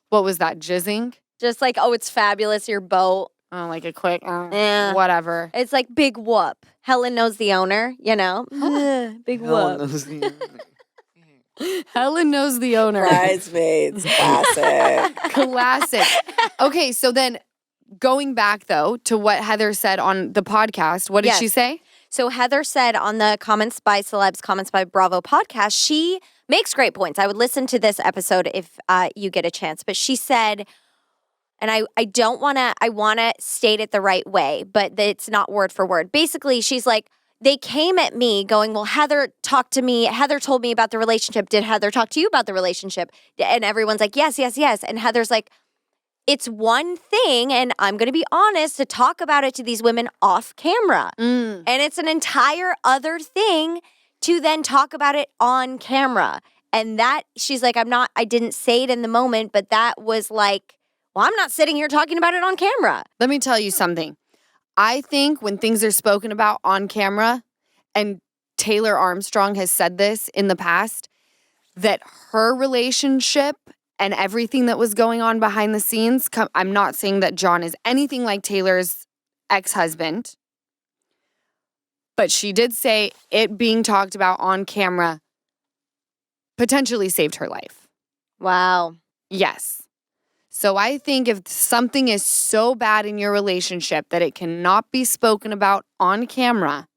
What was that, jizzing? Just like, oh, it's fabulous, your boat. Oh, like a quick, Yeah. whatever. It's like big whoop. Helen knows the owner, big whoop. Helen knows the owner. Bridesmaids, classic. Classic. Okay, so then going back, though, to what Heather said on the podcast, what did Yes. she say? So Heather said on the Comments by Celebs, Comments by Bravo podcast, she makes great points. I would listen to this episode if you get a chance. But she said, and I want to state it the right way, but it's not word for word. Basically, she's like, they came at me going, well, Heather talked to me. Heather told me about the relationship. Did Heather talk to you about the relationship? And everyone's like, yes, yes, yes. And Heather's like, it's one thing, and I'm going to be honest, to talk about it to these women off camera. And it's an entire other thing to then talk about it on camera. And that, she's like, I didn't say it in the moment, but that was like, well, I'm not sitting here talking about it on camera. Let me tell you something. I think when things are spoken about on camera, and Taylor Armstrong has said this in the past, that her relationship and everything that was going on behind the scenes, I'm not saying that John is anything like Taylor's ex-husband, but she did say it being talked about on camera potentially saved her life. Wow. Yes. So I think if something is so bad in your relationship that it cannot be spoken about on camera,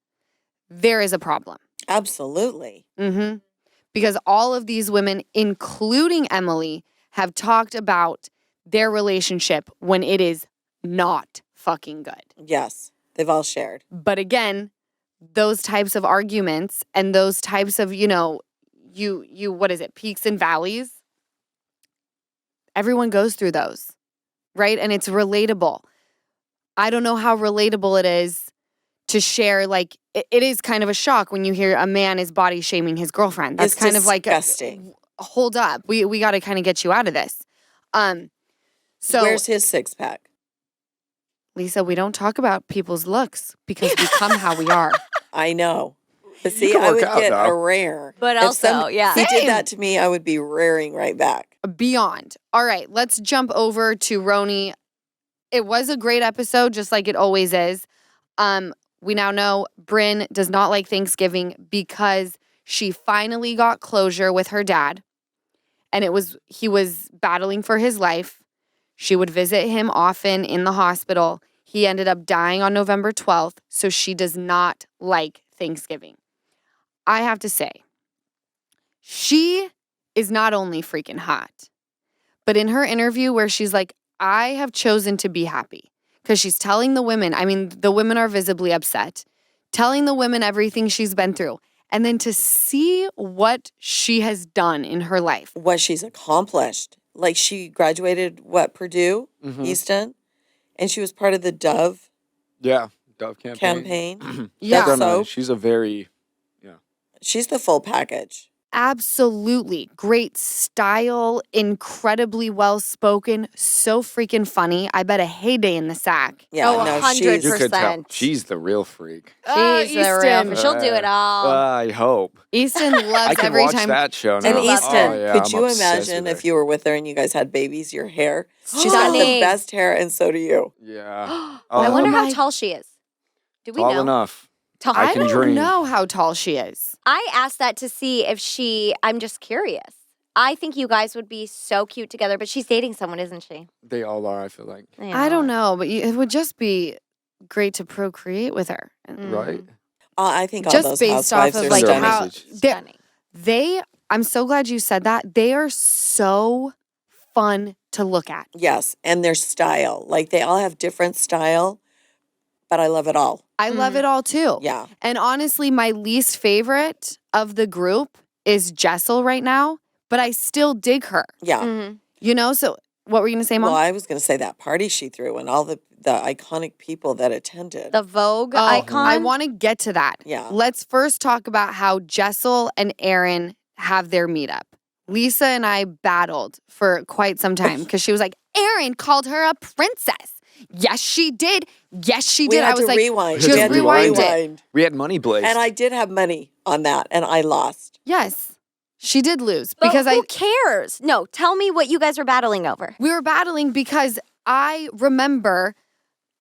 there is a problem. Absolutely. Mm-hmm. Because all of these women, including Emily, have talked about their relationship when it is not fucking good. Yes. They've all shared. But again, those types of arguments and those types of, what is it, peaks and valleys, everyone goes through those, right? And it's relatable. I don't know how relatable it is to share. Like, it is kind of a shock when you hear a man is body shaming his girlfriend. That's It's kind of like, disgusting. hold up. We got to kind of get you out of this. So Where's his six pack? Lisa, we don't talk about people's looks because we come how we are. I know. But see, can I work would out, get though. a rare. But If also, yeah. He Same. did that to me, I would be raring right back. Beyond. All right, let's jump over to RHONY. It was a great episode, just like it always is. We now know Brynn does not like Thanksgiving because she finally got closure with her dad. And he was battling for his life. She would visit him often in the hospital. He ended up dying on November 12th, so she does not like Thanksgiving. I have to say, she is not only freaking hot, but in her interview where she's like, I have chosen to be happy, because she's telling the women, I mean, the women are visibly upset, telling the women everything she's been through, and then to see what she has done in her life. What she's accomplished. Like she graduated, Purdue, Mhm. Easton, and she was part of the Dove Yeah, Dove campaign. campaign. Yeah. Dove Done, soap. she's a very She's the full package. Absolutely. Great style, incredibly well-spoken, so freaking funny. I bet a heyday in the sack. Yeah, Oh, no, 100%. You could tell 100%. she's the real freak. She's the real. She'll do it all. I hope. Easton loves I can every watch time. that show now. And love Easton, her. Oh, yeah, could I'm you obsessed imagine with if her. you were with her and you guys had babies, your hair? She's got the Stunning. best hair, and so do you. Yeah. I Oh, wonder my- how tall she is. Do we tall know? enough. Tall. I I can don't dream. know how tall she is. I asked that to see if I'm just curious. I think you guys would be so cute together, but she's dating someone, isn't she? They all are, I feel like. They I don't are. know, but it would just be great to procreate with her. Right? I think all Just those based off housewives of are like Send her a stunning. how message. they I'm so glad you said that. They are so fun to look at. Yes, and their style. Like they all have different style, but I love it all. I love it all too. Yeah. And honestly, my least favorite of the group is Jessel right now, but I still dig her. Yeah. Mhm. You know, so what were you going to say, Mom? Well, I was going to say that party she threw and all the iconic people that attended. The Vogue Oh, icon. I want to get to that. Yeah. Let's first talk about how Jessel and Aaron have their meetup. Lisa and I battled for quite some time because she was like, Aaron called her a princess. Yes, she did. Yes, she we did. had I was to like, rewind. Just We had to rewind it. rewind. We had money blazed. And I did have money on that, and I lost. yes, she did lose But because who cares? No, tell me what you guys were battling over. we were battling because I remember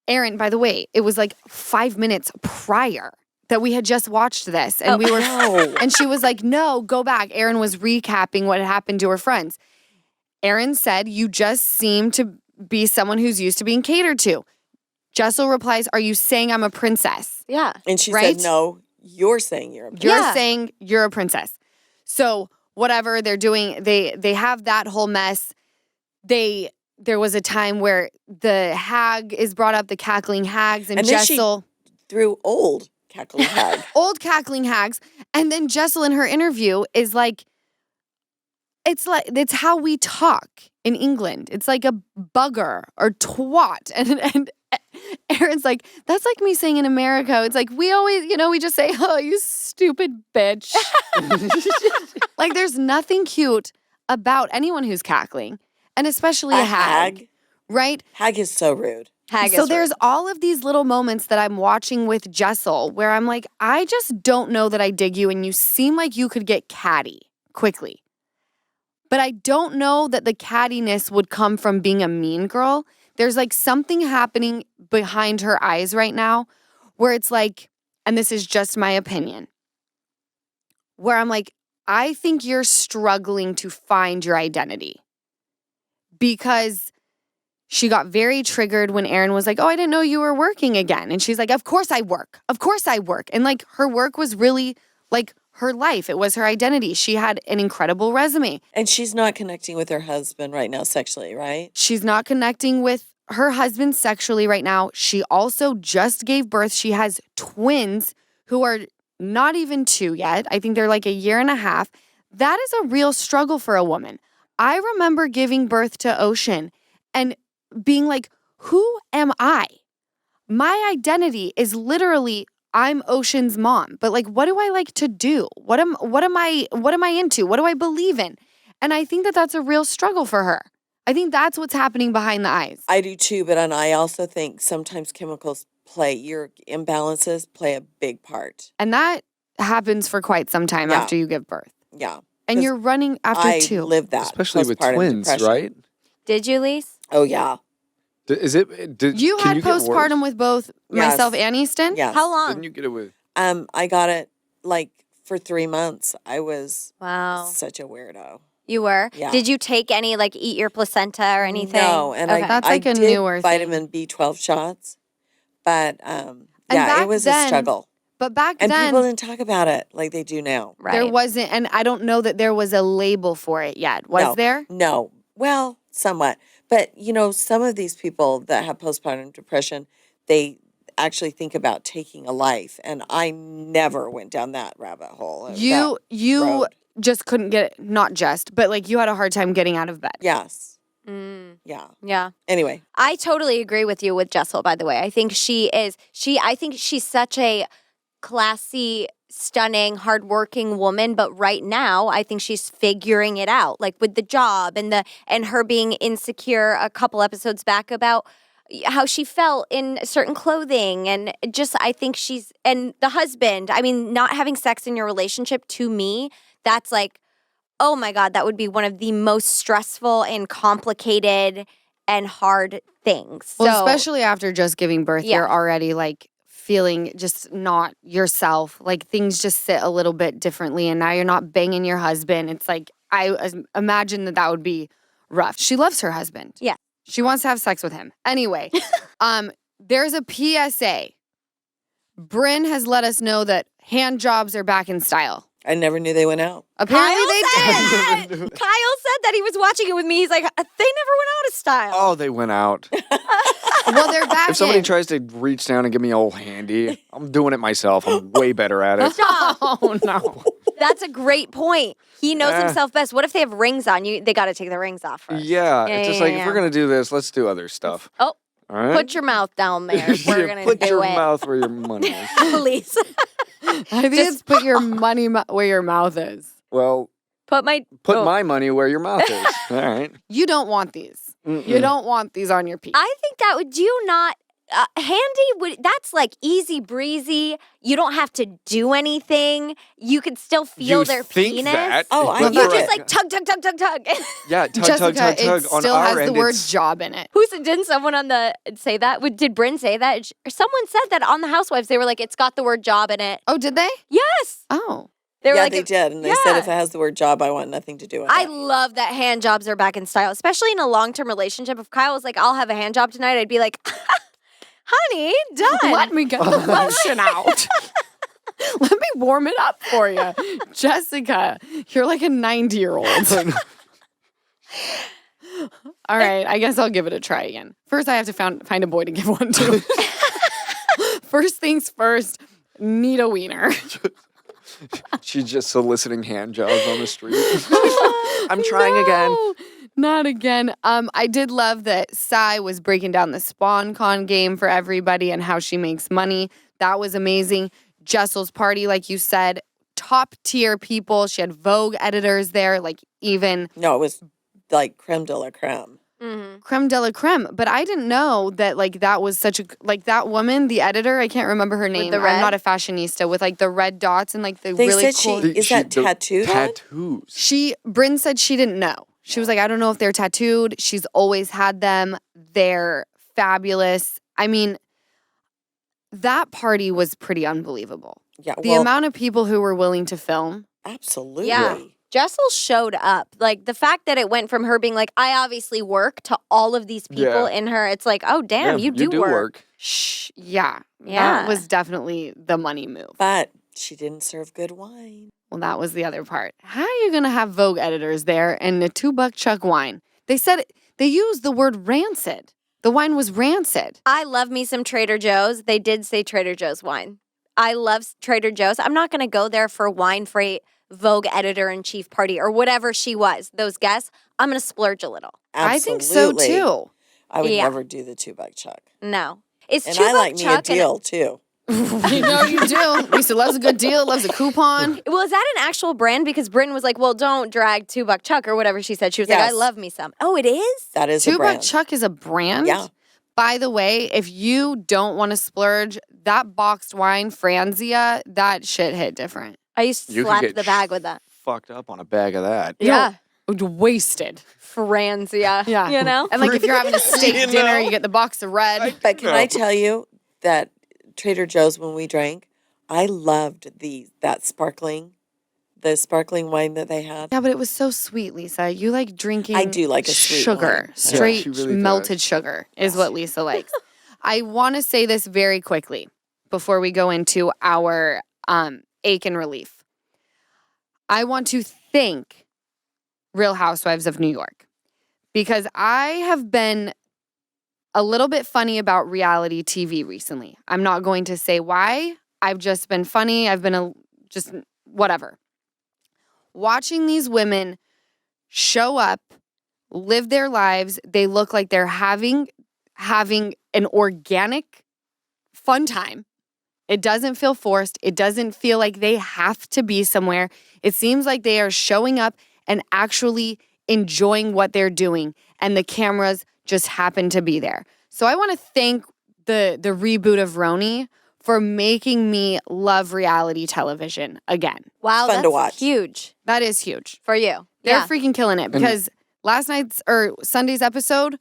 Aaron, by the way, it was like 5 minutes prior that we had just watched this and we were No. and she was like, "No, go back." Aaron was recapping what had happened to her friends. Aaron said, "You just seem to be someone who's used to being catered to." Jessel replies, "Are you saying I'm a princess?" Yeah. And she Right? said, no, you're saying you're a You're Yeah. saying you're a princess. So whatever they're doing, they have that whole mess. There was a time where the hag is brought up, the cackling hags, and And then she- Jessel, through old cackling hag. old cackling hags, and then Jessel in her interview is like, it's how we talk in England. It's like a bugger or twat, and Aaron's like, that's like me saying in America. It's like we always, we just say, "Oh, you stupid bitch." Like there's nothing cute about anyone who's cackling, and especially a hag, right? Hag is so rude. Hag So is there's rude. all of these little moments that I'm watching with Jessel where I'm like, I just don't know that I dig you, and you seem like you could get catty quickly. But I don't know that the cattiness would come from being a mean girl. There's like something happening behind her eyes right now where it's like, and this is just my opinion, where I'm like, I think you're struggling to find your identity. Because she got very triggered when Aaron was like, "Oh, I didn't know you were working again." And she's like, "Of course I work. Of course I work." And like her work was really like her life. It was her identity. She had an incredible resume. And she's not connecting with her husband right now sexually, right? She's not connecting with her husband sexually right now. She also just gave birth. She has twins who are not even 2 yet. I think they're like a year and a half. That is a real struggle for a woman. I remember giving birth to Ocean and being like, who am I? my identity is literally I'm Ocean's mom. But like, what do I like to do? What am I into? What do I believe in? And I think that that's a real struggle for her. I think that's what's happening behind the eyes. I do too, but I also think sometimes chemicals your imbalances play a big part. And that happens for quite some time after you give birth. Yeah. And you're running after two. I lived that. Especially with postpartum twins, depression. right? Did you, Lise? Oh, yeah. Is it? You can had you get worse? postpartum with both Yes. myself and Easton? Yes. How long? Didn't you get it with? I got it like for 3 months. I was Wow. such a weirdo. You were? Yeah. Did you take any, like, eat your placenta or anything? No, and Okay. That's I like a did newer thing. vitamin B12 shots, but back it was then, a struggle. But back And then, people didn't talk about it like they do now. Right. there wasn't, and I don't know that there was a label for it yet. Was No. there? No. Well, somewhat. But, some of these people that have postpartum depression, they actually think about taking a life. And I never went down that rabbit hole. You road. just couldn't get, not just, but like you had a hard time getting out of bed. Yes. Mm, Yeah. yeah. Anyway. I totally agree with you with Jessel, by the way. I think I think she's such a classy, stunning, hardworking woman, but right now I think she's figuring it out, like with the job and her being insecure a couple episodes back about how she felt in certain clothing, and just I think and the husband, I mean, not having sex in your relationship, to me, that's like, oh my God, that would be one of the most stressful and complicated and hard things. Well, So, especially after just giving birth, Yeah. you're already like feeling just not yourself. Like things just sit a little bit differently, and now you're not banging your husband. It's like, I imagine that would be rough. She loves her husband. Yeah. She wants to have sex with him. Anyway, there's a PSA. Bryn has let us know that hand jobs are back in style. I never knew they went out. Apparently Kyle they said did. that. Kyle said that he was watching it with me. He's like, they never went out of style. Oh, they went out. Well, they're back If somebody in. tries to reach down and give me a old handy, I'm doing it myself. I'm way better at it. Oh, no. That's a great point. He knows Eh. himself best. What if they have rings on you? They got to take the rings off first. Yeah, Yeah, it's just yeah, like yeah. if we're gonna do this, let's do other stuff. Oh, All right. put your mouth down there. We're Yeah, gonna put do your it. mouth where your money is. Please. I think it's put your money where your mouth is. Well, Put my my money where your mouth is. All right. You don't want these. Mm-mm. You don't want these on your peak. I think that would you not that's like easy breezy. You don't have to do anything. You can still feel You their think penis. that? Oh, I But get You it. just like tug, tug, tug, tug, tug. Yeah, tug, Jessica, tug, tug, tug. it On still our has the end, word it's- job in it. Didn't someone on the say that? Did Bryn say that? Someone said that on the Housewives. They were like, it's got the word job in it. Oh, did they? Yes. Oh. They were Yeah, like, they did. And they said yeah. if it has the word job, I want nothing to do with I it. love that hand jobs are back in style, especially in a long-term relationship. If Kyle was like, I'll have a hand job tonight, I'd be like, honey, done. Let me get the lotion out. Let me warm it up for you. Jessica, you're like a 90-year-old. All right, I guess I'll give it a try again. First, I have to find a boy to give one to. First things first, need a wiener. She's just soliciting hand jobs on the street. I'm trying again. No, not again. I did love that Sai was breaking down the Spawn Con game for everybody and how she makes money. That was amazing. Jessel's party, like you said, top tier people. She had Vogue editors there, like even No, it was like creme de la creme. Mhm. creme de la creme. But I didn't know that like that was such a like that woman, the editor. I can't remember her name. the I'm red? not a fashionista with like the red dots and like the They really said cool. Is that tattooed on? Tattoos. Bryn said she didn't know. She was like, I don't know if they're tattooed. She's always had them. They're fabulous. I mean, that party was pretty unbelievable. Yeah, The well, amount of people who were willing to film. absolutely. Yeah. Jessel showed up. Like the fact that it went from her being like, I obviously work, to all of these people Yeah. in her. It's like, oh, damn, Yeah, you do work. Shh. Yeah. Yeah. That was definitely the money move. But she didn't serve good wine. Well, that was the other part. How are you going to have Vogue editors there and a $2 chuck wine? They said they used the word rancid. The wine was rancid. I love me some Trader Joe's. They did say Trader Joe's wine. I love Trader Joe's. I'm not going to go there for wine for a Vogue editor-in-chief party or whatever she was. Those guests, I'm going to splurge a little. Absolutely. I think so too. I would Yeah. never do the $2 chuck. No. Is And two I buck like me a chuck deal too. You know you do. Lisa loves a good deal, loves a coupon. well, is that an actual brand? Because Brynn was like, well, don't drag 2 Buck Chuck or whatever she said. She was like, I Yes. love me some. Oh, it is? That is a Two brand. Buck Chuck is a brand? Yeah. By the way, if you don't want to splurge, that boxed wine, Franzia, that shit hit different. I used to You could slap get the bag with that. Fucked up on a bag of that. Yeah. Wasted. Franzia. Yeah. You know? And like if you're having a steak You dinner, know? you get the box of red. But can I tell you that Trader Joe's, when we drank, I loved the sparkling wine that they had. Yeah, but it was so sweet, Lisa. You like drinking I do like a sweet sugar. wine. Straight she really melted does. sugar is what Lisa likes. I want to say this very quickly before we go into our ache and relief. I want to thank Real Housewives of New York because I have been a little bit funny about reality TV recently. I'm not going to say why. I've just been funny. I've been just whatever. Watching these women show up, live their lives, they look like they're having an organic fun time. It doesn't feel forced. It doesn't feel like they have to be somewhere. It seems like they are showing up and actually enjoying what they're doing, and the cameras just happen to be there. So I want to thank the reboot of RHONY for making me love reality television again. Wow, Fun to that's watch. huge That is huge. for you. They're Yeah. freaking killing it because last night's or Sunday's episode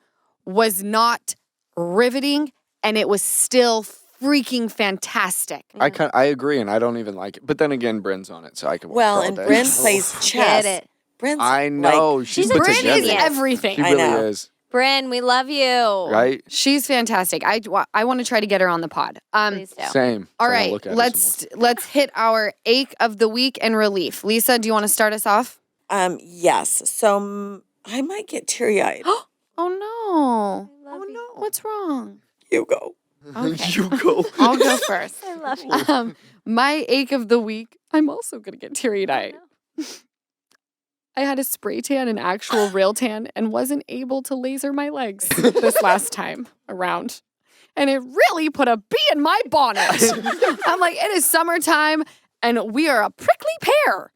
was not riveting and it was still freaking fantastic. I agree, and I don't even like it. But then again, Brynn's on it, so I can watch Well, her all and day. Brynn plays chess. Get it. Brynn's I know. like, she's She's a put Brynn together. is genius. everything. She I really know. is. Brynn, we love you. Right? She's fantastic. I want to try to get her on the pod. Please do. Same. All So I wanna right, look at her some let's hit our ache of the week and relief. Lisa, do you want to start us off? yes. So I might get teary-eyed. Oh no. love you. No. What's wrong? You go. more. Okay. You go. I'll go first. I love you. My ache of the week, I'm also going to get teary-eyed. I had a spray tan, an actual real tan, and wasn't able to laser my legs this last time around. And it really put a bee in my bonnet. I'm like, it is summertime, and we are a prickly pear.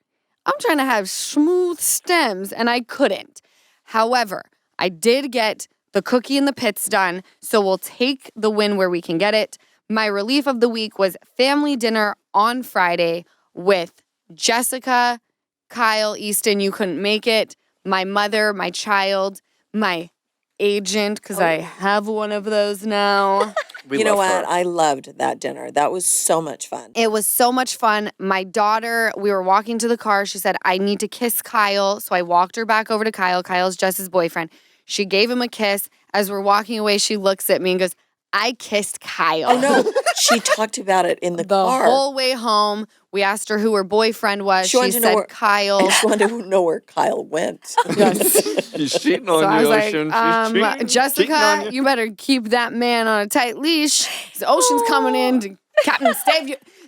I'm trying to have smooth stems, and I couldn't. However, I did get the cookie and the pits done, so we'll take the win where we can get it. My relief of the week was family dinner on Friday with Jessica, Kyle, Easton, you couldn't make it, my mother, my child, my agent, because I have one of those now. You know love what? her. I loved that dinner. That was so much fun. It was so much fun. My daughter, we were walking to the car. She said, I need to kiss Kyle. So I walked her back over to Kyle. Kyle's Jess's boyfriend. She gave him a kiss. As we're walking away, she looks at me and goes, I kissed Kyle. Oh no, she talked about it in the The car. whole way home, we asked her who her boyfriend was. She She wanted to know said where- Kyle. I just wanted to know where Kyle went. She's cheating on So I you, was Ocean. like, She's cheating on Jessica, you. you better keep that man on a tight leash. The Ocean's coming in to Captain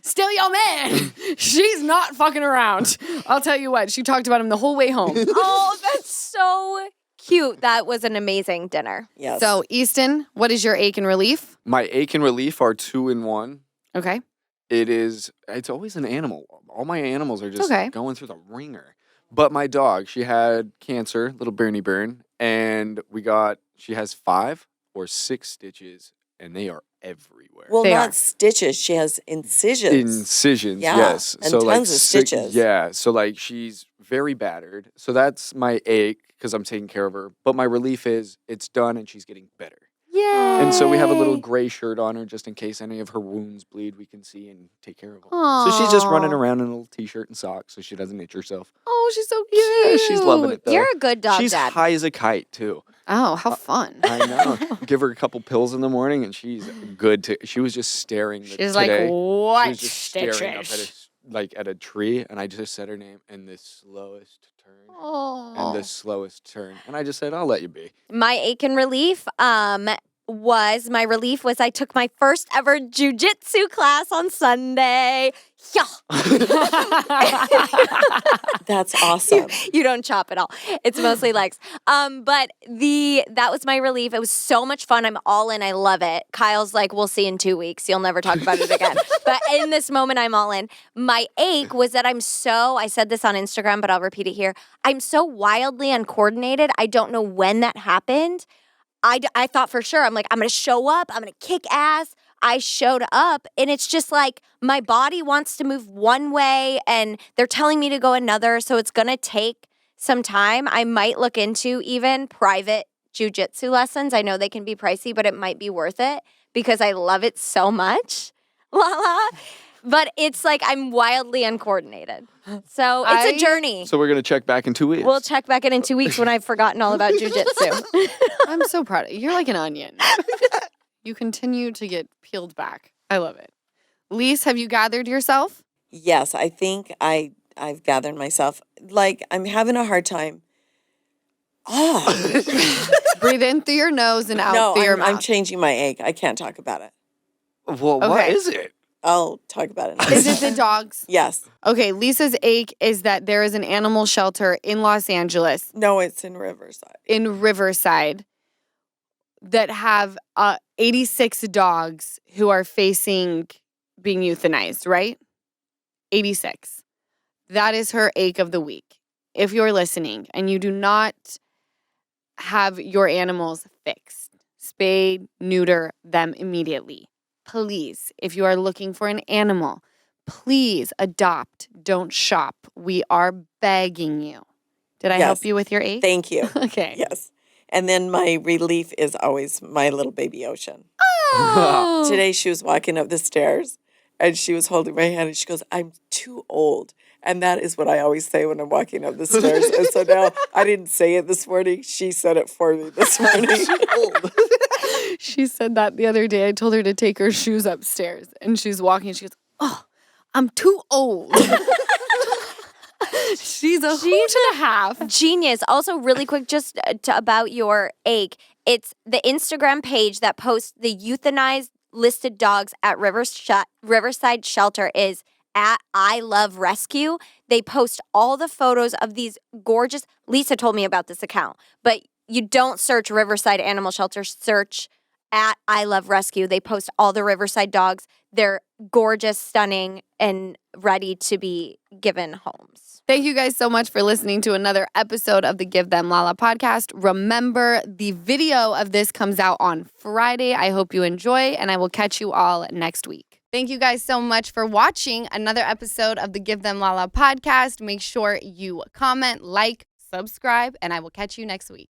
steal your man. She's not fucking around. I'll tell you what, she talked about him the whole way home. Oh, that's so cute. That was an amazing dinner. Yes. So, Easton, what is your ache and relief? My ache and relief are 2 in 1. Okay. It's always an animal. All my animals are just Okay. going through the ringer. But my dog, she had cancer, little Bernie Byrne, and she has 5 or 6 stitches, and they are everywhere. well, They not are. stitches. She has incisions. Incisions, Yeah, yes. and so like tons of stitches. Yeah, so like she's very battered. So that's my ache because I'm taking care of her. But my relief is it's done and she's getting better. Yay. And so we have a little gray shirt on her just in case any of her wounds bleed. We can see and take care of them. So she's just running Aw. around in a little t-shirt and socks so she doesn't itch herself. Oh, she's so cute. Yeah, she's loving it though. You're a good dog she's dad. high as a kite too. Oh, how fun. I know. Give her a couple pills in the morning and she's good to. She was just staring. She's today. like, She what was just staring up stitches? at a tree, and I just said her name and the slowest turn Oh. and the slowest turn, and I just said, "I'll let you be." My ache and relief, was my relief was I took my first ever jujitsu class on Sunday. Yeah. That's awesome. You don't chop at all. It's mostly legs. But that was my relief. It was so much fun. I'm all in. I love it. Kyle's like, we'll see in 2 weeks. You'll never talk about it again. But in this moment, I'm all in. My ache was that I said this on Instagram, but I'll repeat it here. I'm so wildly uncoordinated. I don't know when that happened. I thought for sure, I'm like, I'm going to show up. I'm going to kick ass. I showed up and it's just like my body wants to move one way and they're telling me to go another. So it's going to take some time. I might look into even private jujitsu lessons. I know they can be pricey, but it might be worth it because I love it so much. Lala. But it's like I'm wildly uncoordinated. So it's a journey. So we're going to check back in 2 weeks. We'll check back in 2 weeks when I've forgotten all about jujitsu. I'm so proud of you. You're like an onion. You continue to get peeled back. I love it. Lise, have you gathered yourself? Yes, I think I've gathered myself. Like, I'm having a hard time. Breathe in through your nose and out through your mouth. I'm changing my ache. I can't talk about it. Well, what is it? I'll talk about it next. Is it the dogs? Yes. Okay, Lisa's ache is that there is an animal shelter in Los Angeles. No, it's in Riverside. In Riverside that have 86 dogs who are facing being euthanized, right? 86. That is her ache of the week. If you're listening and you do not have your animals fixed, spay, neuter them immediately. Please, if you are looking for an animal, please adopt, don't shop. We are begging you. Did I help you with your ache? Thank you. Okay. Yes. And then my relief is always my little baby Ocean. Oh. Today she was walking up the stairs and she was holding my hand and she goes, I'm too old. And that is what I always say when I'm walking up the stairs. And so now I didn't say it this morning. She said it for me this morning. She said that the other day. I told her to take her shoes upstairs and she's walking and she goes, oh, I'm too old. She's a hoot and a half. Genius. Also, really quick, just about your ache. It's the Instagram page that posts the euthanized listed dogs at Riverside Shelter is at I Love Rescue. They post all the photos of these gorgeous. Lisa told me about this account, but you don't search Riverside Animal Shelter. Search at I Love Rescue. They post all the Riverside dogs. They're gorgeous, stunning, and ready to be given homes. Thank you guys so much for listening to another episode of the Give Them Lala podcast. Remember, the video of this comes out on Friday. I hope you enjoy, and I will catch you all next week. Thank you guys so much for watching another episode of the Give Them Lala podcast. Make sure you comment, like, subscribe, and I will catch you next week.